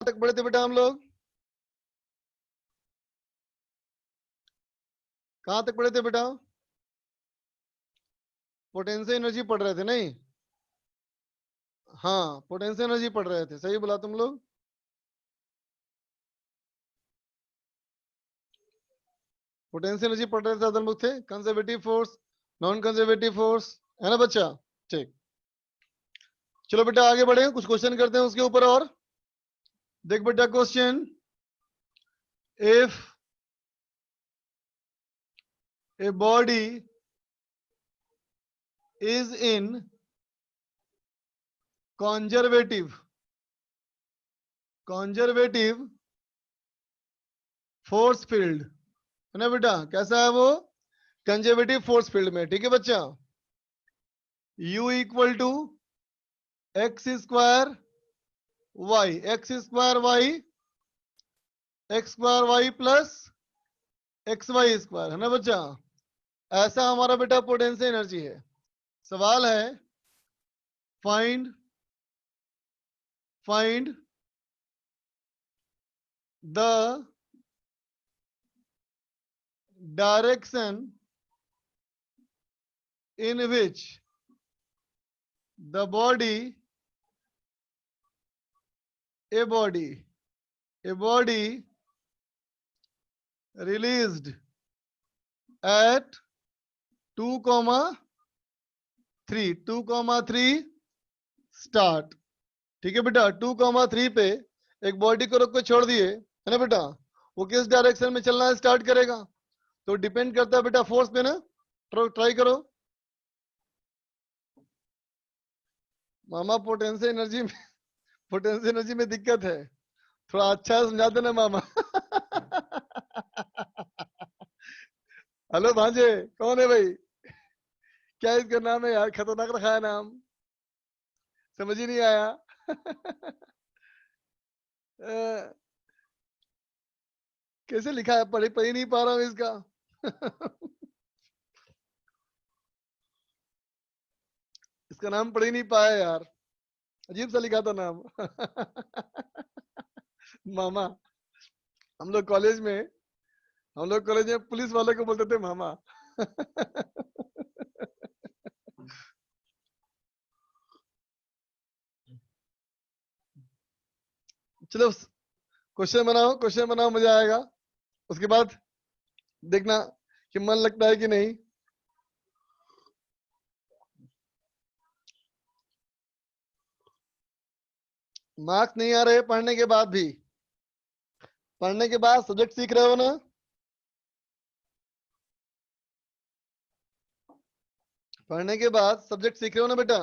तक पढ़े थे बेटा हम लोग? कहां तक पढ़े थे बेटा? पोटेंशियल एनर्जी पढ़ रहे थे नहीं? हाँ, पोटेंशियल एनर्जी पढ़ रहे थे, सही बोला तुम लोग। पोटेंशियल एनर्जी पढ़ रहे थे, अदर मुख थे conservative force, non conservative force, है ना बच्चा? ठीक, चलो बेटा आगे बढ़े, कुछ क्वेश्चन करते हैं उसके ऊपर। और देख बेटा question, if a body is in conservative force field, है ना बेटा? कैसा है वो? कंजर्वेटिव फोर्स फील्ड में, ठीक है बच्चा। U equal to x square y, x square y, x square y plus x y square, है ना बच्चा? ऐसा हमारा बेटा पोटेंशियल एनर्जी है। सवाल है find the direction in which the body released at 2,3 start, ठीक है बेटा? 2,3 पे एक बॉडी को रोक के छोड़ दिए, है ना बेटा? वो किस डायरेक्शन में चलना है स्टार्ट करेगा? तो डिपेंड करता है बेटा फोर्स पे ना। ट्राई करो मामा, पोटेंशियल एनर्जी में दिक्कत है, थोड़ा अच्छा समझा देना मामा। हेलो भांजे, कौन है भाई? क्या इसका नाम है यार? खतरनाक रखा है नाम, समझ ही नहीं आया। कैसे लिखा है? पढ़ ही नहीं पा रहा हूँ इसका। इसका नाम पढ़ ही नहीं पाया यार, अजीब सा लिखा था नाम। मामा, हम लोग कॉलेज में पुलिस वाले को बोलते थे मामा। चलो क्वेश्चन बनाओ, मजा आएगा। उसके बाद देखना कि मन लगता है कि नहीं। मार्क्स नहीं आ रहे पढ़ने के बाद भी? पढ़ने के बाद सब्जेक्ट सीख रहे हो ना? पढ़ने के बाद सब्जेक्ट सीख रहे हो ना बेटा?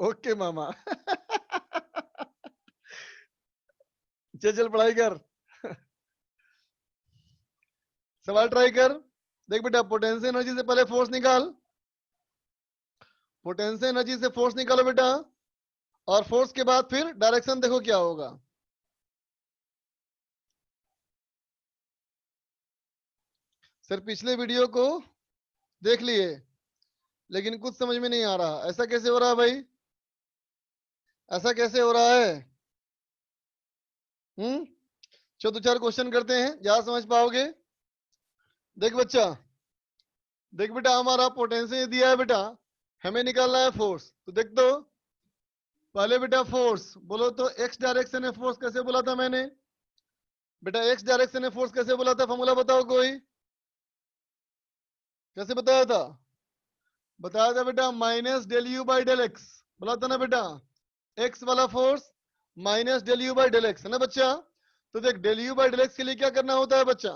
ओके मामा। चल पढ़ाई कर। सवाल ट्राई कर। देख बेटा, पोटेंशियल एनर्जी से पहले फोर्स निकाल, पोटेंशियल एनर्जी से फोर्स निकालो बेटा, और फोर्स के बाद फिर डायरेक्शन देखो क्या होगा। सर पिछले वीडियो को देख लिए, लेकिन कुछ समझ में नहीं आ रहा। ऐसा कैसे हो रहा है भाई? ऐसा कैसे हो रहा है? चलो 2-4 क्वेश्चन करते हैं, ज्यादा समझ पाओगे। देख बच्चा, देख बेटा, हमारा पोटेंशियल दिया है बेटा, हमें निकालना है फोर्स। तो देख दो पहले बेटा, फोर्स बोलो तो एक्स डायरेक्शन में फोर्स कैसे बोला था मैंने? बेटा एक्स डायरेक्शन में फोर्स कैसे बोला था? फॉर्मूला बताओ कोई, कैसे बताया था? बताया था बेटा minus del u by del x, बोला था ना बेटा? एक्स वाला force minus del u by del x, है ना बच्चा? तो देख del u by del x के लिए क्या करना होता है बच्चा?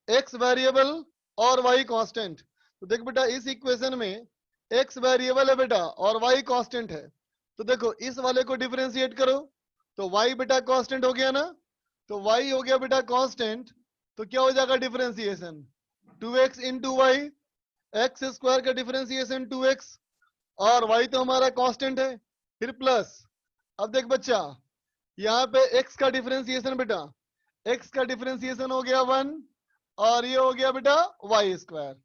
एक्स वेरिएबल और वाई कांस्टेंट। तो देख बेटा इस इक्वेशन में एक्स वेरिएबल है बेटा और वाई कांस्टेंट है। तो देखो इस वाले को डिफरेंशिएट करो, तो वाई बेटा कांस्टेंट हो गया ना? तो वाई हो गया बेटा कांस्टेंट, तो क्या हो जाएगा differentiation? 2x into y, x square का डिफरेंशिएशन 2x, और y तो हमारा कांस्टेंट है, फिर प्लस। अब देख बच्चा, यहाँ पे x का डिफरेंशिएशन बेटा, x का डिफरेंशिएशन हो गया 1, और ये हो गया बेटा y स्क्वायर,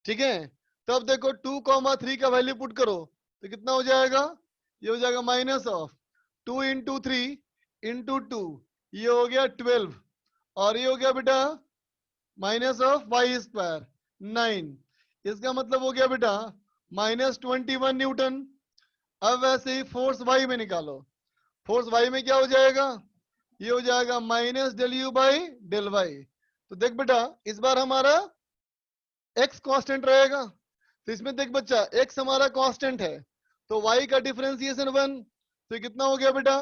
ठीक है? तो अब देखो 2,3 का वैल्यू पुट करो, तो कितना हो जाएगा, ये हो जाएगा माइनस ऑफ 2 इंटू 3 इंटू 2, ये हो गया 12, और ये हो गया बेटा माइनस ऑफ वाई स्क्वायर 9। इसका मतलब हो गया बेटा -21 न्यूटन। अब वैसे ही फोर्स वाई में निकालो। फोर्स वाई में क्या हो जाएगा, ये हो जाएगा minus del u by del y. तो देख बेटा इस बार हमारा एक्स कांस्टेंट रहेगा, तो इसमें देख बच्चा एक्स हमारा कांस्टेंट है, तो वाई का डिफरेंशिएशन 1, तो ये कितना हो गया बेटा,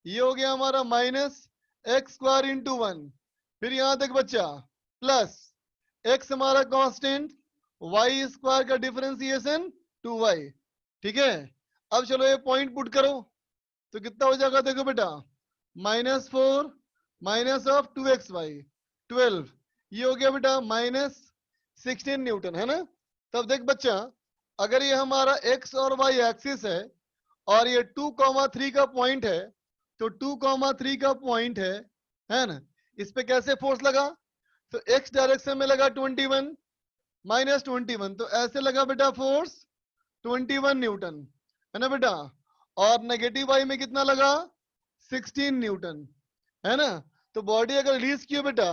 ये हो गया हमारा माइनस एक्स स्क्वायर इंटू 1। फिर यहां देख बच्चा प्लस एक्स हमारा कांस्टेंट, वाई स्क्वायर का डिफरेंशिएशन 2y। ठीक है, अब चलो ये पॉइंट पुट करो, तो कितना हो जाएगा देखो बेटा -4 माइनस ऑफ 2xy 12, ये हो गया बेटा -16 न्यूटन, है ना। तब देख बच्चा अगर ये हमारा x और y एक्सिस है और ये 2,3 का पॉइंट है, तो 2,3 का पॉइंट है ना, इस पे कैसे फोर्स लगा, तो x डायरेक्शन में लगा 21 -21, तो ऐसे लगा बेटा फोर्स 21 न्यूटन, है ना बेटा। और नेगेटिव वाई में कितना लगा 16 न्यूटन, है ना। तो बॉडी अगर रिलीज की हो बेटा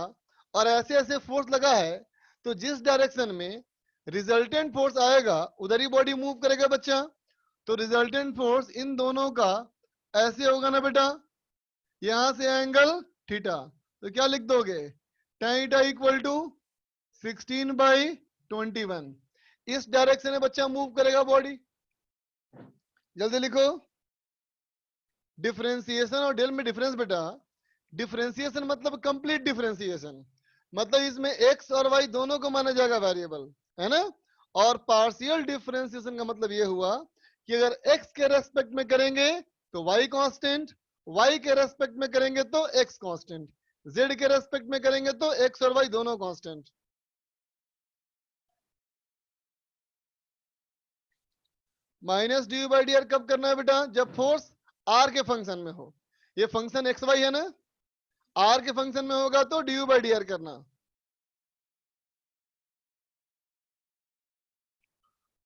और ऐसे ऐसे फोर्स लगा है, तो जिस डायरेक्शन में रिजल्टेंट फोर्स आएगा उधर ही बॉडी मूव करेगा बच्चा। तो रिजल्टेंट फोर्स इन दोनों का ऐसे होगा ना बेटा, यहां से एंगल थीटा, तो क्या लिख दोगे tan थीटा इक्वल टू 16/21। इस डायरेक्शन में बच्चा मूव करेगा बॉडी। जल्दी लिखो, डिफरेंशिएशन और डेल में डिफरेंस बेटा, डिफरेंशिएशन मतलब कंप्लीट डिफरेंशिएशन, मतलब इसमें एक्स और वाई दोनों को माना जाएगा वेरिएबल, है ना। और पार्शियल डिफरेंशिएशन का मतलब ये हुआ कि अगर एक्स के रेस्पेक्ट में करेंगे तो वाई कांस्टेंट, वाई के रेस्पेक्ट में करेंगे तो एक्स कांस्टेंट, जेड के रेस्पेक्ट में करेंगे तो एक्स और वाई दोनों constant. Minus d by D R कब करना है बेटा, जब फोर्स आर के फंक्शन में हो। ये फंक्शन एक्स वाई है ना, आर के फंक्शन में होगा तो डी बाई डी आर करना।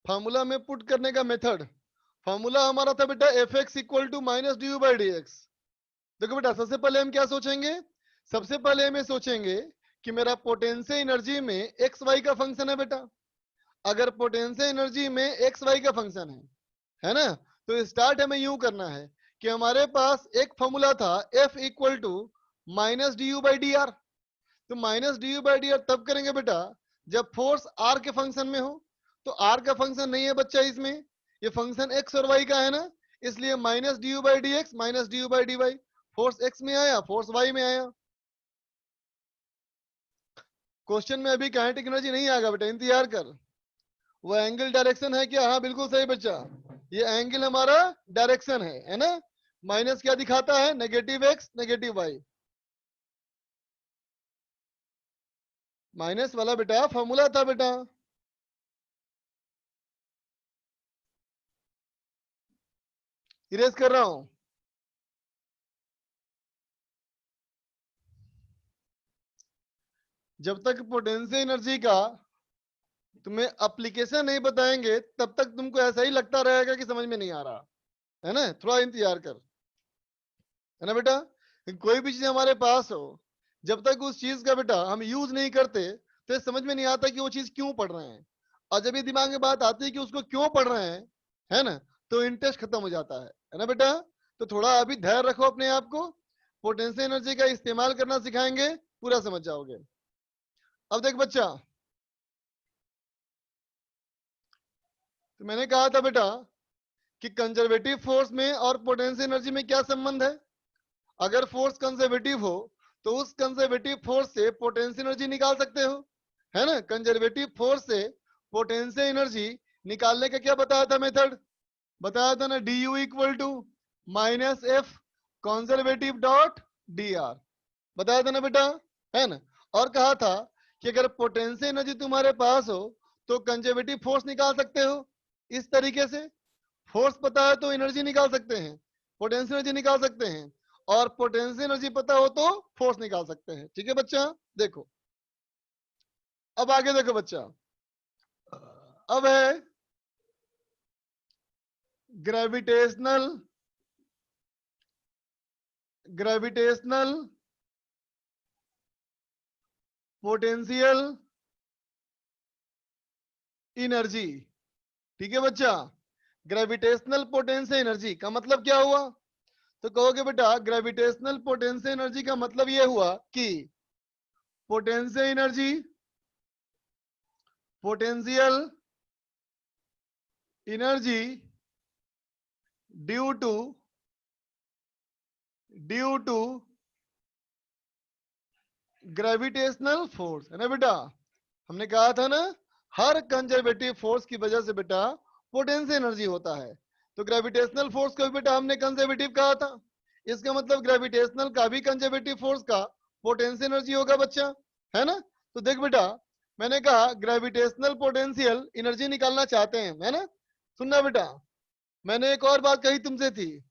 फार्मूला में पुट करने का मेथड, फार्मूला हमारा था बेटा f x equal to minus d by d x. देखो बेटा सबसे पहले हम क्या सोचेंगे, सबसे पहले हम ये सोचेंगे कि मेरा पोटेंशियल एनर्जी में एक्स वाई का फंक्शन है बेटा। अगर पोटेंशियल एनर्जी में एक्स वाई का फंक्शन है ना, तो स्टार्ट हमें यूं करना है कि हमारे पास एक फॉर्मूला था F equal to minus D you by D R. तो minus D you by D R तब करेंगे बेटा जब फोर्स आर के फंक्शन में हो। तो आर का फंक्शन नहीं है बच्चा इसमें, ये फंक्शन एक्स और वाई का है ना, इसलिए minus D you by d x minus D you by d y, force x में आया फोर्स वाई में आया। क्वेश्चन में अभी काइनेटिक एनर्जी नहीं आएगा बेटा, इंतजार कर। वो एंगल डायरेक्शन है क्या, हाँ बिल्कुल सही बच्चा, ये एंगल हमारा डायरेक्शन है ना। माइनस क्या दिखाता है, negative x negative y. Minus वाला बेटा फॉर्मूला था बेटा। इरेज कर रहा हूं। जब तक पोटेंशियल एनर्जी का तुम्हें एप्लीकेशन नहीं बताएंगे तब तक तुमको ऐसा ही लगता रहेगा कि समझ में नहीं आ रहा, है ना। थोड़ा इंतजार कर, है ना बेटा। कोई भी चीज हमारे पास हो, जब तक उस चीज का बेटा हम यूज नहीं करते तो ये समझ में नहीं आता कि वो चीज क्यों पढ़ रहे हैं। और जब ये दिमाग में बात आती है कि उसको क्यों पढ़ रहे हैं, है ना, तो इंटरेस्ट खत्म हो जाता है ना बेटा। तो थोड़ा अभी धैर्य रखो अपने आप को, पोटेंशियल एनर्जी का इस्तेमाल करना सिखाएंगे, पूरा समझ जाओगे। अब देख बच्चा, तो मैंने कहा था बेटा कि कंजर्वेटिव फोर्स में और पोटेंशियल एनर्जी में क्या संबंध है। अगर फोर्स कंजर्वेटिव हो तो उस कंजर्वेटिव फोर्स से पोटेंशियल एनर्जी निकाल सकते हो, है ना। कंजर्वेटिव फोर्स से पोटेंशियल एनर्जी निकालने का क्या बताया था मेथड, बताया था ना, d u equal to minus f conservative dot d r, बताया था ना बेटा, है ना। और कहा था कि अगर पोटेंशियल एनर्जी तुम्हारे पास हो तो कंजर्वेटिव फोर्स निकाल सकते हो। इस तरीके से फोर्स पता है तो एनर्जी निकाल सकते हैं, पोटेंशियल एनर्जी निकाल सकते हैं, और पोटेंशियल एनर्जी पता हो तो फोर्स निकाल सकते हैं। ठीक है बच्चा, देखो अब आगे देखो बच्चा, अब है ग्रेविटेशनल पोटेंशियल एनर्जी। ठीक है बच्चा, ग्रेविटेशनल पोटेंशियल एनर्जी का मतलब क्या हुआ? तो कहोगे बेटा ग्रेविटेशनल पोटेंशियल एनर्जी का मतलब ये हुआ कि potential energy due to gravitational force, है ना बेटा? हमने कहा था ना, हर कंजर्वेटिव फोर्स की वजह से बेटा पोटेंशियल एनर्जी होता है। तो ग्रेविटेशनल फोर्स को भी बेटा हमने कंजर्वेटिव कहा था, इसका मतलब ग्रेविटेशनल का भी कंजर्वेटिव फोर्स का पोटेंशियल एनर्जी होगा बच्चा, है ना? तो देख बेटा, मैंने कहा ग्रेविटेशनल पोटेंशियल एनर्जी निकालना चाहते हैं, है ना? सुनना बेटा, मैंने एक और बात कही तुमसे थी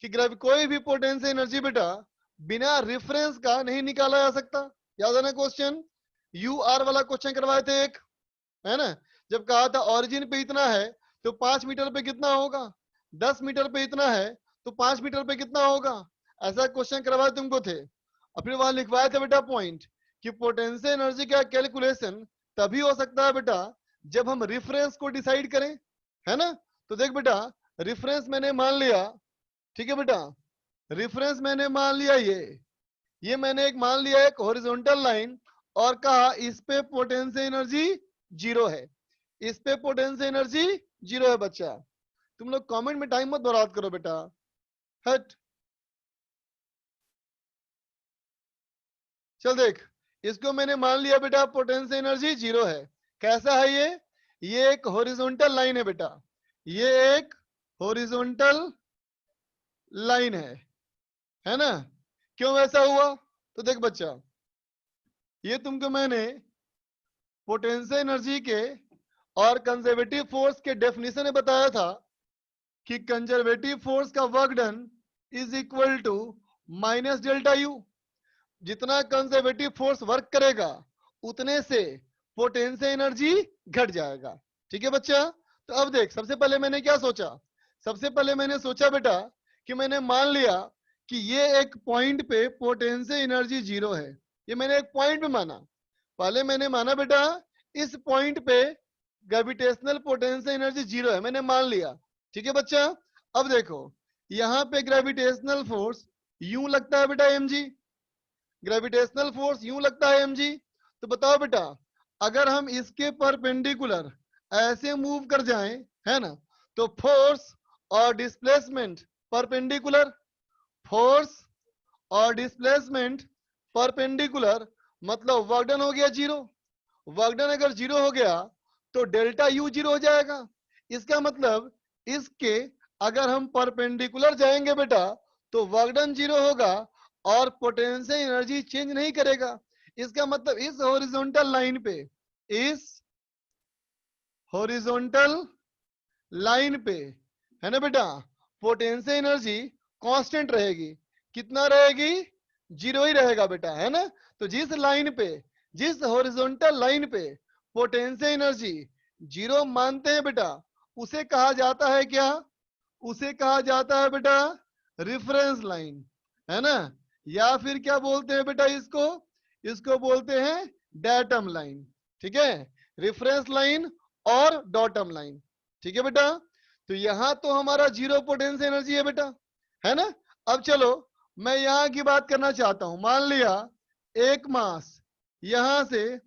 कि कोई भी पोटेंशियल एनर्जी बेटा बिना रेफरेंस का नहीं निकाला जा सकता। याद है ना क्वेश्चन, यू आर वाला क्वेश्चन करवाए थे एक, है ना? जब कहा था ओरिजिन पे इतना है तो 5 मीटर पे कितना होगा, 10 मीटर पे इतना है तो 5 मीटर पे कितना होगा, ऐसा क्वेश्चन करवाए तुमको थे। और फिर वहां लिखवाया था बेटा पॉइंट कि पोटेंशियल एनर्जी का कैलकुलेशन तभी हो सकता है बेटा जब हम रेफरेंस को डिसाइड करें, है ना? तो देख बेटा, रेफरेंस मैंने मान लिया, ठीक है बेटा, रेफरेंस मैंने मान लिया, ये मैंने एक मान लिया एक हॉरिजॉन्टल लाइन, और कहा इस पे पोटेंशियल एनर्जी जीरो है, इस पे पोटेंशियल एनर्जी जीरो है बच्चा। तुम लोग कमेंट में टाइम मत बर्बाद करो बेटा, हट। चल देख, इसको मैंने मान लिया बेटा पोटेंशियल एनर्जी जीरो है। कैसा है ये एक हॉरिजॉन्टल लाइन है बेटा, ये एक हॉरिजॉन्टल लाइन है ना? क्यों ऐसा हुआ? तो देख बच्चा, ये तुमको मैंने पोटेंशियल एनर्जी के और कंजर्वेटिव फोर्स के डेफिनेशन में बताया था कि कंजर्वेटिव फोर्स का work done is equal to minus delta u. जितना कंजर्वेटिव फोर्स वर्क करेगा उतने से पोटेंशियल एनर्जी घट जाएगा। ठीक है बच्चा? तो अब देख, सबसे पहले मैंने क्या सोचा, सबसे पहले मैंने सोचा बेटा कि मैंने मान लिया कि ये एक पॉइंट पे पोटेंशियल एनर्जी जीरो है, ये मैंने एक पॉइंट पे माना। पहले मैंने माना बेटा इस पॉइंट पे ग्रेविटेशनल पोटेंशियल एनर्जी जीरो है, मैंने मान लिया। ठीक है बच्चा? अब देखो, यहाँ पे ग्रेविटेशनल फोर्स यूं लगता है बेटा mg, ग्रेविटेशनल फोर्स यूं लगता है mg। तो बताओ बेटा, अगर हम इसके परपेंडिकुलर ऐसे मूव कर जाएं, है ना, तो फोर्स और डिस्प्लेसमेंट परपेंडिकुलर, फोर्स और डिस्प्लेसमेंट परपेंडिकुलर, मतलब वर्क डन हो गया जीरो। वर्क डन अगर जीरो हो गया तो डेल्टा यू जीरो हो जाएगा। इसका मतलब इसके अगर हम परपेंडिकुलर जाएंगे बेटा तो वर्क डन जीरो होगा और पोटेंशियल एनर्जी चेंज नहीं करेगा। इसका मतलब इस हॉरिजॉन्टल लाइन पे, इस हॉरिजॉन्टल लाइन पे, है ना बेटा, पोटेंशियल एनर्जी कांस्टेंट रहेगी। कितना रहेगी? जीरो ही रहेगा बेटा, है ना? तो जिस लाइन पे, जिस हॉरिजॉन्टल लाइन पे पोटेंशियल एनर्जी जीरो मानते हैं बेटा, उसे कहा जाता है क्या? उसे कहा जाता है बेटा रेफरेंस लाइन, है ना? या फिर क्या बोलते हैं बेटा इसको? इसको बोलते हैं डेटम लाइन। ठीक है, रेफरेंस लाइन और डॉटम लाइन। ठीक है बेटा? तो यहां तो हमारा जीरो पोटेंशियल एनर्जी है बेटा, है ना? अब चलो मैं यहां की बात करना चाहता हूं। मान लिया एक मास यहां से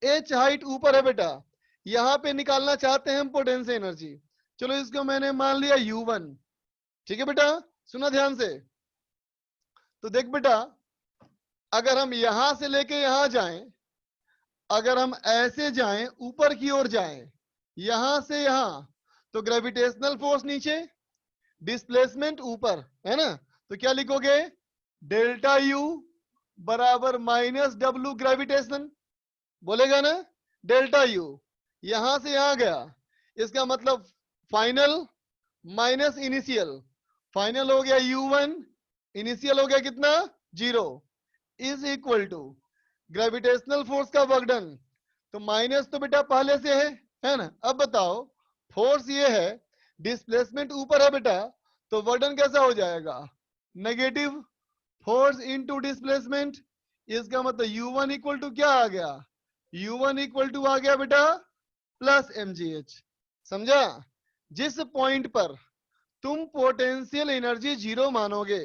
h हाइट ऊपर है बेटा, यहां पे निकालना चाहते हैं हम पोटेंशियल एनर्जी। चलो इसको मैंने मान लिया u1। ठीक है बेटा, सुना ध्यान से। तो देख बेटा, अगर हम यहां से लेके यहां जाएं, अगर हम ऐसे जाएं, ऊपर की ओर जाएं, यहां से यहां, तो ग्रेविटेशनल फोर्स नीचे, डिस्प्लेसमेंट ऊपर, है ना? तो क्या लिखोगे? डेल्टा यू बराबर माइनस डब्ल्यू ग्रेविटेशन, बोलेगा ना? डेल्टा यू यहां से यहां गया, इसका मतलब फाइनल माइनस इनिशियल, फाइनल हो गया u1, इनिशियल हो गया कितना? Zero, is equal to gravitational force का वर्क डन। तो माइनस तो बेटा पहले से है ना? अब बताओ, फोर्स ये है, डिस्प्लेसमेंट ऊपर है बेटा, तो वर्डन कैसा हो जाएगा, नेगेटिव फोर्स इनटू डिस्प्लेसमेंट। इसका मतलब U1 इक्वल टू क्या आ गया, U1 इक्वल टू आ गया बेटा प्लस mgh। समझा? जिस पॉइंट पर तुम पोटेंशियल एनर्जी जीरो मानोगे,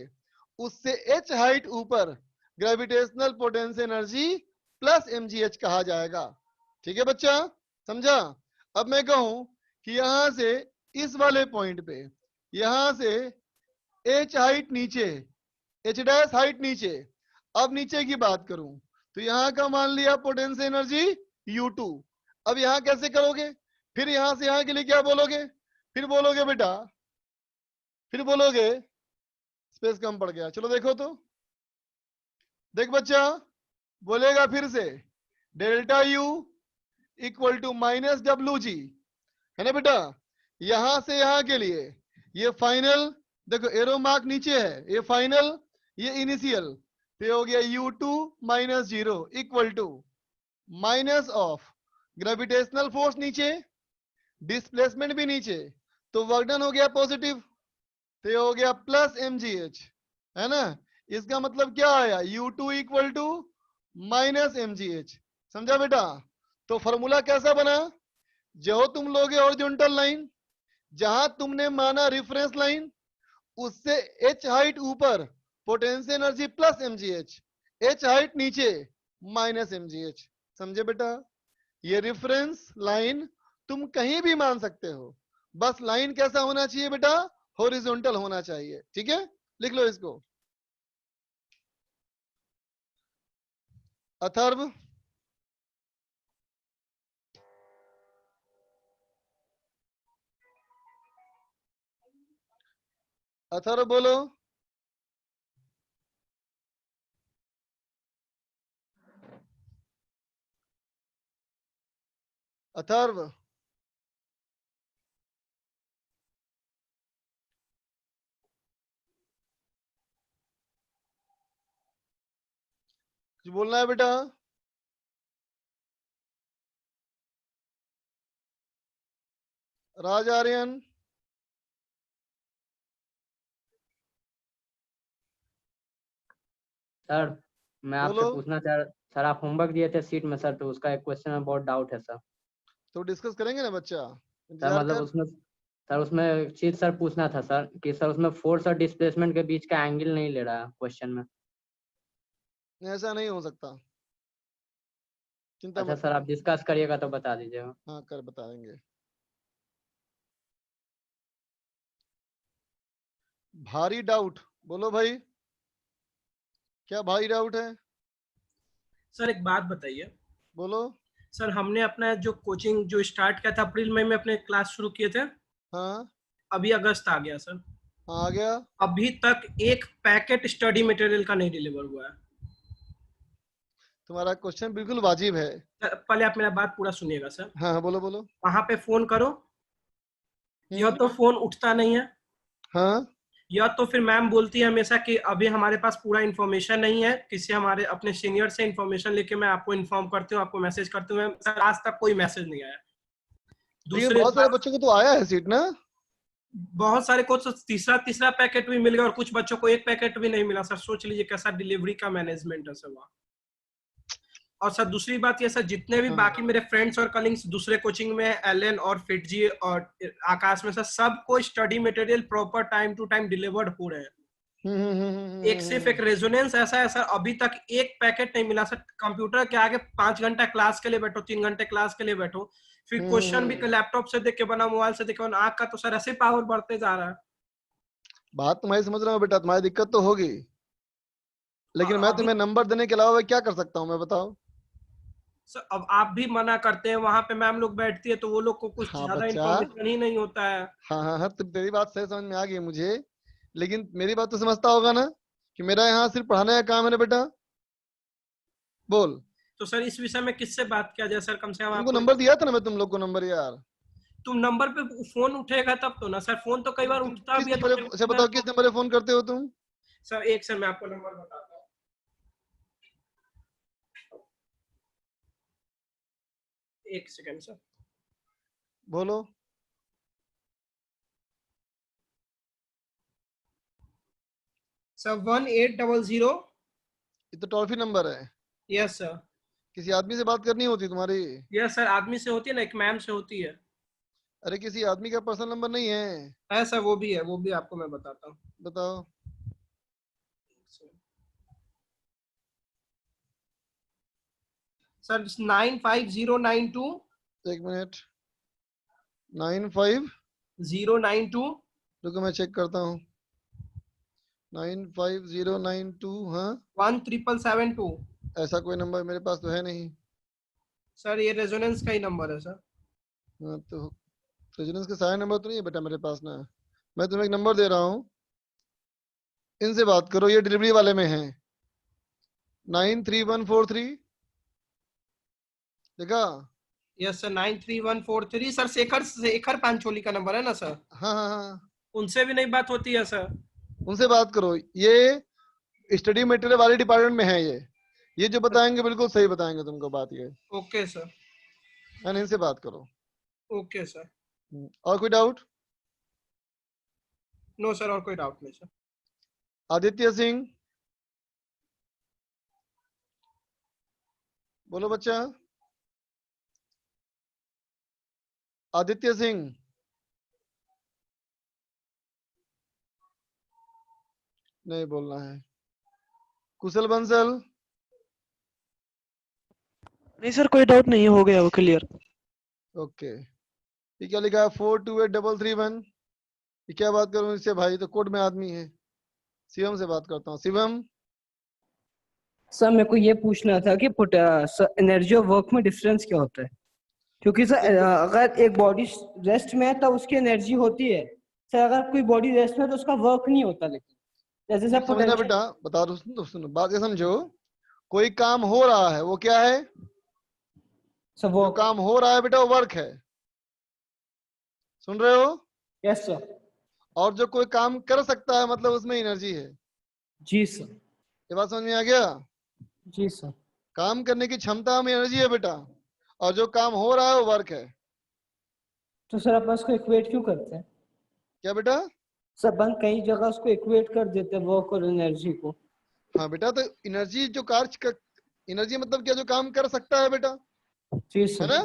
उससे h हाइट ऊपर gravitational potential energy plus mgh कहा जाएगा। ठीक है बच्चा, समझा? अब मैं कहूं कि यहां से इस वाले पॉइंट पे, यहां से h हाइट नीचे, h डैश हाइट नीचे, अब नीचे की बात करूं तो यहां का मान लिया पोटेंशियल एनर्जी U2। अब यहां कैसे करोगे, फिर यहां से यहां के लिए क्या बोलोगे, फिर बोलोगे बेटा, फिर बोलोगे स्पेस कम पड़ गया। चलो देखो तो, देख बच्चा, बोलेगा फिर से delta U equal to minus WG, है ना बेटा? यहां से यहां के लिए ये फाइनल, देखो एरो मार्क नीचे है, ये फाइनल, ये इनिशियल, तो ये हो गया U2 minus 0 equal to minus of gravitational force नीचे, डिस्प्लेसमेंट भी नीचे, तो वर्क डन हो गया पॉजिटिव, तो ये हो गया प्लस mgh, है ना? इसका मतलब क्या आया, U2 equal to minus mgh। समझा बेटा? तो फॉर्मूला कैसा बना, जो तुम लोगे हॉरिजॉन्टल लाइन, जहां तुमने माना रेफरेंस लाइन, उससे h हाइट ऊपर potential energy plus mgh, h height नीचे माइनस mgh। समझे बेटा? ये रेफरेंस लाइन तुम कहीं भी मान सकते हो, बस लाइन कैसा होना चाहिए बेटा, हॉरिजॉन्टल होना चाहिए। ठीक है, लिख लो इसको। अथर्व, अथर्व बोलो। अथर्व, कुछ बोलना है बेटा? राज आर्यन, सर मैं आपसे बोलो। पूछना चाह, सर आप होमवर्क दिए थे सीट में सर, तो उसका एक क्वेश्चन में बहुत डाउट है सर। तो डिस्कस करेंगे ना बच्चा, सर इंतजार मतलब कर। उसमें, सर उसमें एक चीज सर पूछना था सर, कि सर उसमें फोर्स और डिस्प्लेसमेंट के बीच का एंगल नहीं ले रहा है क्वेश्चन में। ऐसा नहीं हो सकता, चिंता अच्छा मत सर, करो। आप डिस्कस करिएगा तो बता दीजिएगा। हाँ कर बताएंगे। भारी डाउट, बोलो भाई, क्या भारी डाउट है, सर एक बात बताइए। बोलो। सर हमने अपना जो कोचिंग जो स्टार्ट किया था अप्रैल मई में अपने क्लास शुरू किए थे, हाँ अभी अगस्त आ गया सर। हाँ आ गया। अभी तक एक पैकेट स्टडी मटेरियल का नहीं डिलीवर हुआ है। तुम्हारा क्वेश्चन बिल्कुल वाजिब है। सर, पहले आप मेरा बात पूरा सुनिएगा सर। हाँ हाँ बोलो बोलो। वहां पे फोन करो, यह हम्म। तो फोन उठता नहीं है, हाँ या तो फिर मैम बोलती है हमेशा कि अभी हमारे पास पूरा इन्फॉर्मेशन नहीं है, किसी हमारे अपने सीनियर से इन्फॉर्मेशन लेके मैं आपको इन्फॉर्म करती हूँ, आपको मैसेज करती हूँ। सर आज तक कोई मैसेज नहीं आया। लेकिन दूसरी बहुत सारे बात, बच्चों को तो आया है सीट ना। बहुत सारे को तो तीसरा तीसरा पैकेट भी मिल गया और कुछ बच्चों को एक पैकेट भी नहीं मिला। सर सोच लीजिए कैसा डिलीवरी का मैनेजमेंट है सर वहाँ। और सर दूसरी बात ये सर, जितने भी हाँ। बाकी मेरे फ्रेंड्स और कलिंग्स दूसरे कोचिंग में, एलन और फिटजी और आकाश में, सर सबको study material proper time to time delivered हो रहे हैं। एक सिर्फ एक रेजोनेंस ऐसा है सर, अभी तक एक पैकेट नहीं मिला सर। कंप्यूटर के आगे 5 घंटा क्लास के लिए बैठो, 3 घंटे क्लास के लिए बैठो, फिर क्वेश्चन भी लैपटॉप से देख के बना, मोबाइल से देख के बना, आंख का तो सर ऐसे पावर बढ़ते जा रहा है। बात तुम्हारी समझ रहा हूँ बेटा, तुम्हारी दिक्कत तो होगी, और लेकिन मैं अभी तुम्हें नंबर देने के अलावा क्या कर सकता हूँ मैं, बताओ। सर अब आप भी मना करते हैं, वहां पे मैम लोग बैठती है तो वो लोग को कुछ हाँ ज्यादा बच्चा, इन्फॉर्मेशन ही नहीं होता है। हाँ हाँ हाँ, तेरी बात सही समझ में आ गई मुझे, लेकिन मेरी बात तो समझता होगा ना कि मेरा यहाँ सिर्फ पढ़ाने का काम है ना बेटा, बोल। तो सर इस विषय में किससे बात किया जाए सर, कम से कम तुमको आपको। नंबर दिया था ना मैं, तुम लोग को नंबर यार। तुम नंबर पे फोन उठेगा तब तो ना सर, फोन तो कई बार तुम उठता किस भी है तो नंबर, फिर अच्छा मैं बताओ किस तो। नंबर पे फोन करते हो तुम? सर एक सर मैं आपको नंबर बताता हूँ, एक सेकंड सर। बोलो। सर 1800। ये तो टोल फ्री नंबर है, यस सर। किसी आदमी से बात करनी होती तुम्हारी? यस सर, आदमी से होती है ना, एक मैम से होती है। अरे किसी आदमी का पर्सनल नंबर नहीं है? है सर, वो भी है, वो भी आपको मैं बताता हूँ। बताओ। सर 95092 एक मिनट, 95, 092 रुको मैं चेक करता हूँ। 95092, हाँ 1772। ऐसा कोई नंबर मेरे पास तो है नहीं। सर ये रेजोनेंस का ही नंबर है सर। हाँ तो रेजिडेंस के सारे नंबर तो नहीं है बेटा मेरे पास ना। मैं तुम्हें एक नंबर दे रहा हूँ, इनसे बात करो, ये डिलीवरी वाले में है। 93143, देखा? Yes sir, 93143। Sir Shekhar Shekhar Pancholi का नंबर है ना सर? हाँ हाँ हाँ, उनसे भी नहीं बात होती है सर? उनसे बात करो, ये स्टडी मटेरियल वाले डिपार्टमेंट में है ये जो बताएंगे बिल्कुल सही बताएंगे तुमको बात ये। Okay sir. है इनसे बात करो। Okay sir. और कोई डाउट? नो सर, और कोई डाउट नहीं सर। आदित्य सिंह, बोलो बच्चा। आदित्य सिंह, नहीं बोलना है। कुशल बंसल, नहीं सर, कोई डाउट नहीं, हो गया वो क्लियर। ओके। ये क्या लिखा है? 428331, ये क्या बात करूं इससे भाई, तो कोड में आदमी है। शिवम से बात करता हूँ। शिवम, सर मेरे को ये पूछना था कि एनर्जी ऑफ वर्क में डिफरेंस क्या होता है? क्योंकि सर अगर एक बॉडी रेस्ट में है तब उसकी एनर्जी होती है सर, अगर कोई बॉडी रेस्ट में है तो उसका वर्क नहीं होता। लेकिन जैसे सर समझना पोटेंशियल बेटा, बता दो, सुनो बात ये समझो। कोई काम हो रहा है वो क्या है? सर जो वर्क। काम हो रहा है बेटा वो वर्क है, सुन रहे हो? Yes sir. और जो कोई काम कर सकता है मतलब उसमें एनर्जी है। जी सर। ये बात समझ में आ गया? जी सर। काम करने की क्षमता में एनर्जी है बेटा, और जो काम हो रहा है वो वर्क है। तो सर अपन उसको इक्वेट क्यों करते हैं? क्या बेटा? सर अपन कई जगह उसको इक्वेट कर देते हैं वर्क और एनर्जी को। हाँ बेटा, तो एनर्जी जो एनर्जी मतलब क्या? जो काम कर सकता है बेटा, जी है सर। ना?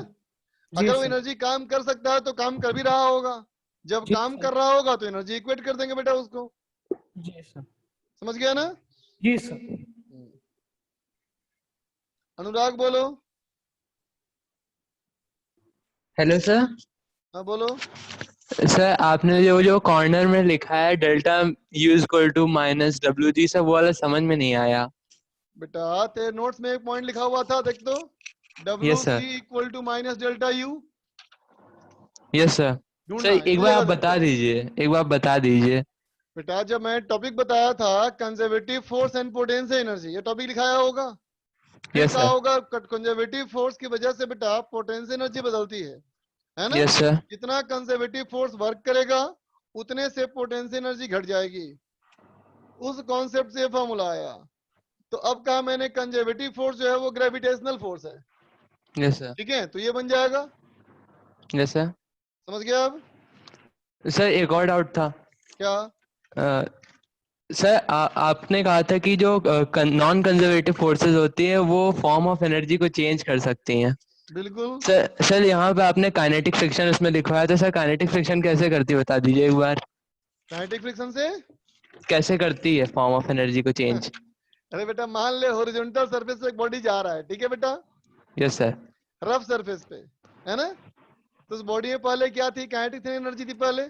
जी अगर वो सर। एनर्जी काम कर सकता है तो काम कर भी रहा होगा। जब जी काम सर। कर रहा होगा तो एनर्जी इक्वेट कर देंगे बेटा उसको। जी सर। समझ गया ना? जी सर। अनुराग बोलो। Hello sir. हाँ बोलो। सर आपने जो कॉर्नर में लिखा है delta u equal to minus W G, sir वो वाला समझ में नहीं आया। बेटा तेरे नोट्स में एक पॉइंट लिखा हुआ था, देख तो। W yes C sir. Equal to minus delta u. Yes sir. Sir ढूंढना है, एक बार मिलेगा आप तेरे बता को। दीजिए, एक बार बता दीजिए। बेटा जब मैं टॉपिक बताया था conservative force and potential energy, ये टॉपिक लिखाया होगा। फिर यस कहा सर। होगा कंजर्वेटिव फोर्स की वजह से बेटा पोटेंशियल एनर्जी बदलती है ना? Yes sir. जितना कंजर्वेटिव फोर्स वर्क करेगा उतने से पोटेंशियल एनर्जी घट जाएगी। उस कॉन्सेप्ट से फॉर्मूला आया। तो अब कहा मैंने कंजर्वेटिव फोर्स जो है वो ग्रेविटेशनल फोर्स है। Yes sir. ठीक है, तो ये बन जाएगा। Yes sir. समझ गया अब? सर एक और डाउट था। क्या? अ, सर आपने कहा था कि जो नॉन कंजर्वेटिव फोर्सेस होती हैं वो फॉर्म ऑफ एनर्जी को चेंज कर सकती हैं। बिल्कुल। सर यहाँ पे आपने काइनेटिक फ्रिक्शन उसमें लिखवाया था, सर काइनेटिक फ्रिक्शन कैसे करती है बता दीजिए एक बार। काइनेटिक फ्रिक्शन से कैसे करती है फॉर्म ऑफ एनर्जी को चेंज? अरे बेटा मान ले हॉरिजॉन्टल सरफेस पे एक बॉडी जा रहा है, ठीक है बेटा, यस सर। रफ सरफेस पे, है ना? तो उस बॉडी में पहले क्या थी? काइनेटिक एनर्जी थी पहले,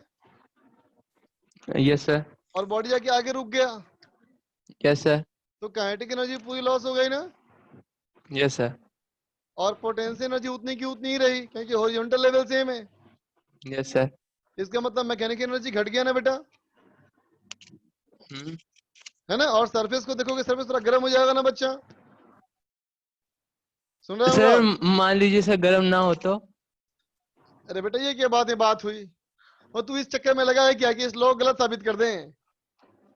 यस सर। और बॉडी जाके आगे रुक गया, यस सर। तो काइनेटिक एनर्जी पूरी लॉस हो गई ना? Yes sir. और पोटेंशियल एनर्जी उतनी की उतनी ही रही क्योंकि हॉरिजॉन्टल लेवल सेम है। Yes sir. इसका मतलब मैकेनिकल एनर्जी घट गया ना बेटा, हम्म। है ना? और सरफेस को देखोगे, सरफेस थोड़ा गर्म हो जाएगा ना बच्चा? सुन रहा है सर अनुराग? मान लीजिए सर गर्म ना हो तो? अरे बेटा ये क्या बात हुई? और तू इस चक्कर में लगा है क्या कि इस लोग गलत साबित कर दें?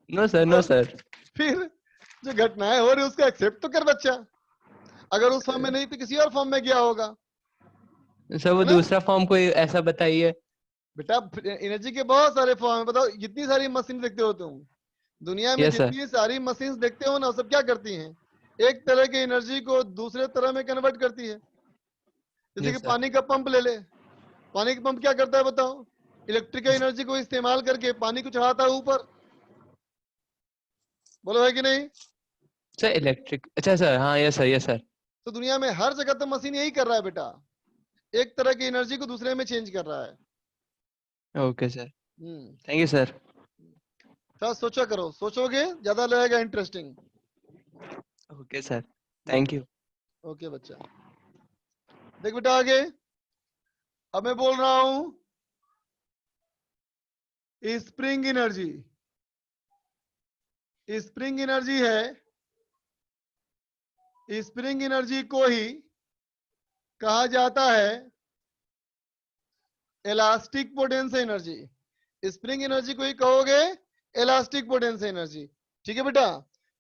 No sir, no sir. फिर जो घटनाएं हो रही उसको एक्सेप्ट तो कर बच्चा। अगर उस फॉर्म में नहीं तो किसी और फॉर्म में गया होगा, सर वो है ना? दूसरा फॉर्म कोई ऐसा बताइए। बेटा एनर्जी के बहुत सारे फॉर्म है, बताओ जितनी सारी मशीन देखते हो तुम, दुनिया में Yes, sir. जितनी सारी मशीन्स देखते हो ना, वो सब क्या करती हैं? एक तरह की एनर्जी को दूसरे तरह में कन्वर्ट करती है। जैसे Yes, कि sir. पानी का पंप ले ले, पानी का पंप क्या करता है बताओ? इलेक्ट्रिकल एनर्जी को इस्तेमाल करके पानी को चढ़ाता है ऊपर, बोलो है कि नहीं? सर इलेक्ट्रिक, अच्छा सर, हाँ यस सर, यस सर। तो दुनिया में हर जगह तो मशीन यही कर रहा है बेटा, एक तरह की एनर्जी को दूसरे में चेंज कर रहा है। Okay sir, hmm thank you sir. थोड़ा सोचा करो, सोचोगे ज्यादा लगेगा interesting. Okay sir, thank you. Okay बच्चा, देख बेटा आगे, अब मैं बोल रहा हूं स्प्रिंग एनर्जी। स्प्रिंग एनर्जी है, स्प्रिंग एनर्जी को ही कहा जाता है elastic potential energy. Spring energy को ही कहोगे इलास्टिक पोटेंशियल एनर्जी। ठीक है बेटा,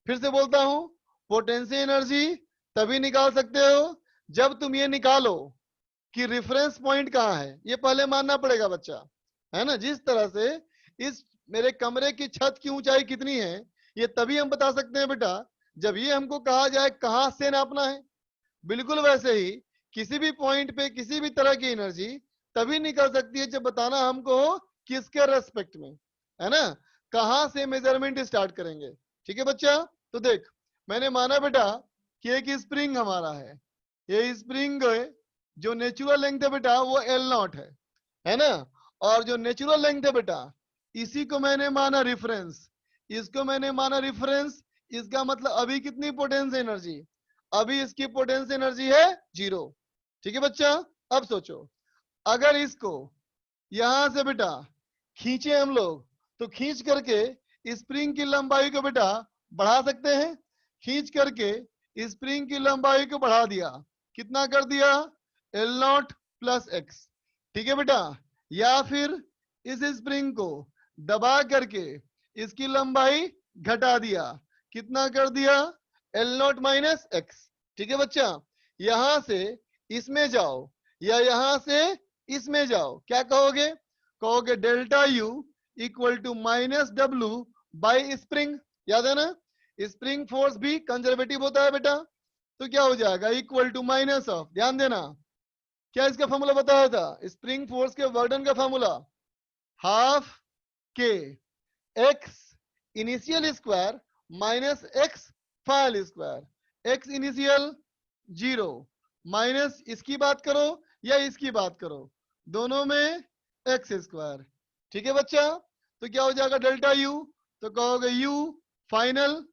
फिर से बोलता हूं, पोटेंशियल एनर्जी तभी निकाल सकते हो जब तुम ये निकालो कि रेफरेंस पॉइंट कहाँ है। ये पहले मानना पड़ेगा बच्चा, है ना? जिस तरह से इस मेरे कमरे की छत की ऊंचाई कितनी है, ये तभी हम बता सकते हैं बेटा जब ये हमको कहा जाए कहां से नापना है। बिल्कुल वैसे ही किसी भी पॉइंट पे किसी भी तरह की एनर्जी तभी निकल सकती है जब बताना हमको हो किसके रेस्पेक्ट में, है ना? कहां से मेजरमेंट स्टार्ट करेंगे। ठीक है बच्चा, तो देख मैंने माना बेटा कि एक स्प्रिंग हमारा ये स्प्रिंग जो नेचुरल लेंथ है बेटा वो L0 है ना? और जो नेचुरल लेंथ है बेटा इसी को मैंने माना रेफरेंस, इसको मैंने माना रेफरेंस। इसका मतलब अभी कितनी पोटेंशियल एनर्जी? अभी इसकी पोटेंशियल एनर्जी है 0। ठीक है बच्चा, अब सोचो अगर इसको यहां से बेटा खींचे हम लोग, तो खींच करके स्प्रिंग की लंबाई को बेटा बढ़ा सकते हैं। खींच करके स्प्रिंग की लंबाई को बढ़ा दिया, कितना कर दिया? L0 plus x. ठीक है बेटा, या फिर इस स्प्रिंग को दबा करके इसकी लंबाई घटा दिया, कितना कर दिया? L0 minus x. ठीक है बच्चा, यहां से इसमें जाओ या यहां से इसमें जाओ, क्या कहोगे? कहोगे delta u equal to minus W by spring. याद है ना? स्प्रिंग फोर्स भी कंजर्वेटिव होता है बेटा, तो क्या हो जाएगा? इक्वल टू माइनस ऑफ, ध्यान देना क्या इसका फॉर्मूला बताया था स्प्रिंग फोर्स के वर्डन का फॉर्मूला? हाफ के x initial square minus x final square. X initial 0 minus इसकी बात करो या इसकी बात करो, दोनों में एक्स स्क्वायर। ठीक है बच्चा, तो क्या हो जाएगा? डेल्टा यू, तो कहोगे you final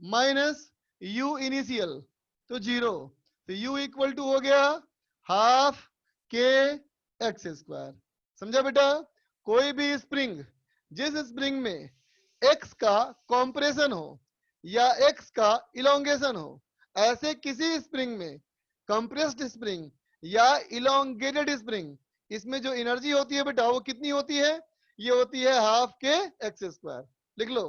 minus you initial, तो 0, तो यू इक्वल टू हो गया हाफ के एक्स स्क्वायर। समझा बेटा? कोई भी स्प्रिंग, जिस स्प्रिंग में एक्स का कॉम्प्रेशन हो या एक्स का इलोंगेशन हो, ऐसे किसी स्प्रिंग में कंप्रेस्ड स्प्रिंग या इलोंगेटेड स्प्रिंग, इसमें जो एनर्जी होती है बेटा वो कितनी होती है? ये होती है हाफ के एक्स स्क्वायर। लिख लो।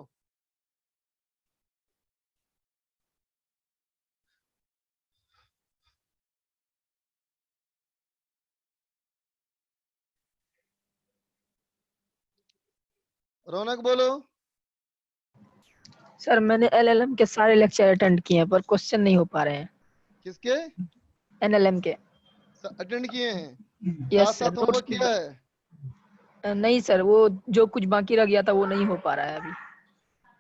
रौनक बोलो। सर मैंने एलएलएम के सारे लेक्चर अटेंड किए हैं पर क्वेश्चन नहीं हो पा रहे हैं। किसके एनएलएम के? अटेंड किए हैं? साथ यस सर, साथ होमवर्क किया है? नहीं सर, वो जो कुछ बाकी रह गया था वो नहीं हो पा रहा है अभी।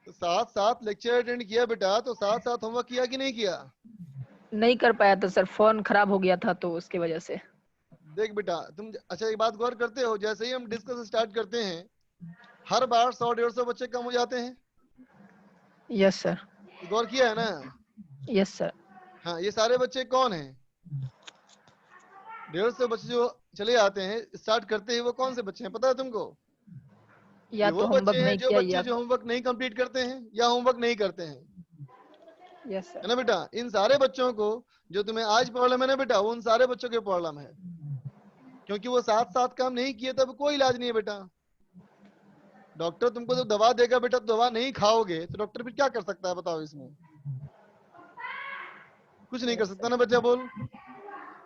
तो साथ साथ लेक्चर अटेंड किया बेटा, तो साथ साथ होमवर्क किया कि नहीं किया? नहीं कर पाया था सर, फोन खराब हो गया था तो उसकी वजह से। देख बेटा तुम अच्छा एक बात गौर करते हो, जैसे ही हम डिस्कस स्टार्ट करते हैं हर बार 100-150 बच्चे कम हो जाते हैं। Yes sir. गौर किया है ना? Yes sir. हाँ, ये सारे बच्चे कौन हैं? 150 बच्चे जो चले आते हैं स्टार्ट करते ही, वो कौन से बच्चे हैं पता है तुमको? या ये तो वो होमवर्क बच्चे हैं नहीं जो किया बच्चे या जो होमवर्क नहीं कंप्लीट करते हैं या होमवर्क नहीं करते हैं, यस है सर। ना बेटा? इन सारे बच्चों को जो तुम्हें आज प्रॉब्लम है ना बेटा, वो उन सारे बच्चों के प्रॉब्लम है, क्योंकि वो साथ साथ काम नहीं किए, तब कोई इलाज नहीं है बेटा। डॉक्टर तुमको जब दवा देगा बेटा, तो दवा नहीं खाओगे तो डॉक्टर फिर क्या कर सकता है बताओ? इसमें कुछ नहीं कर सकता ना बच्चा, बोल।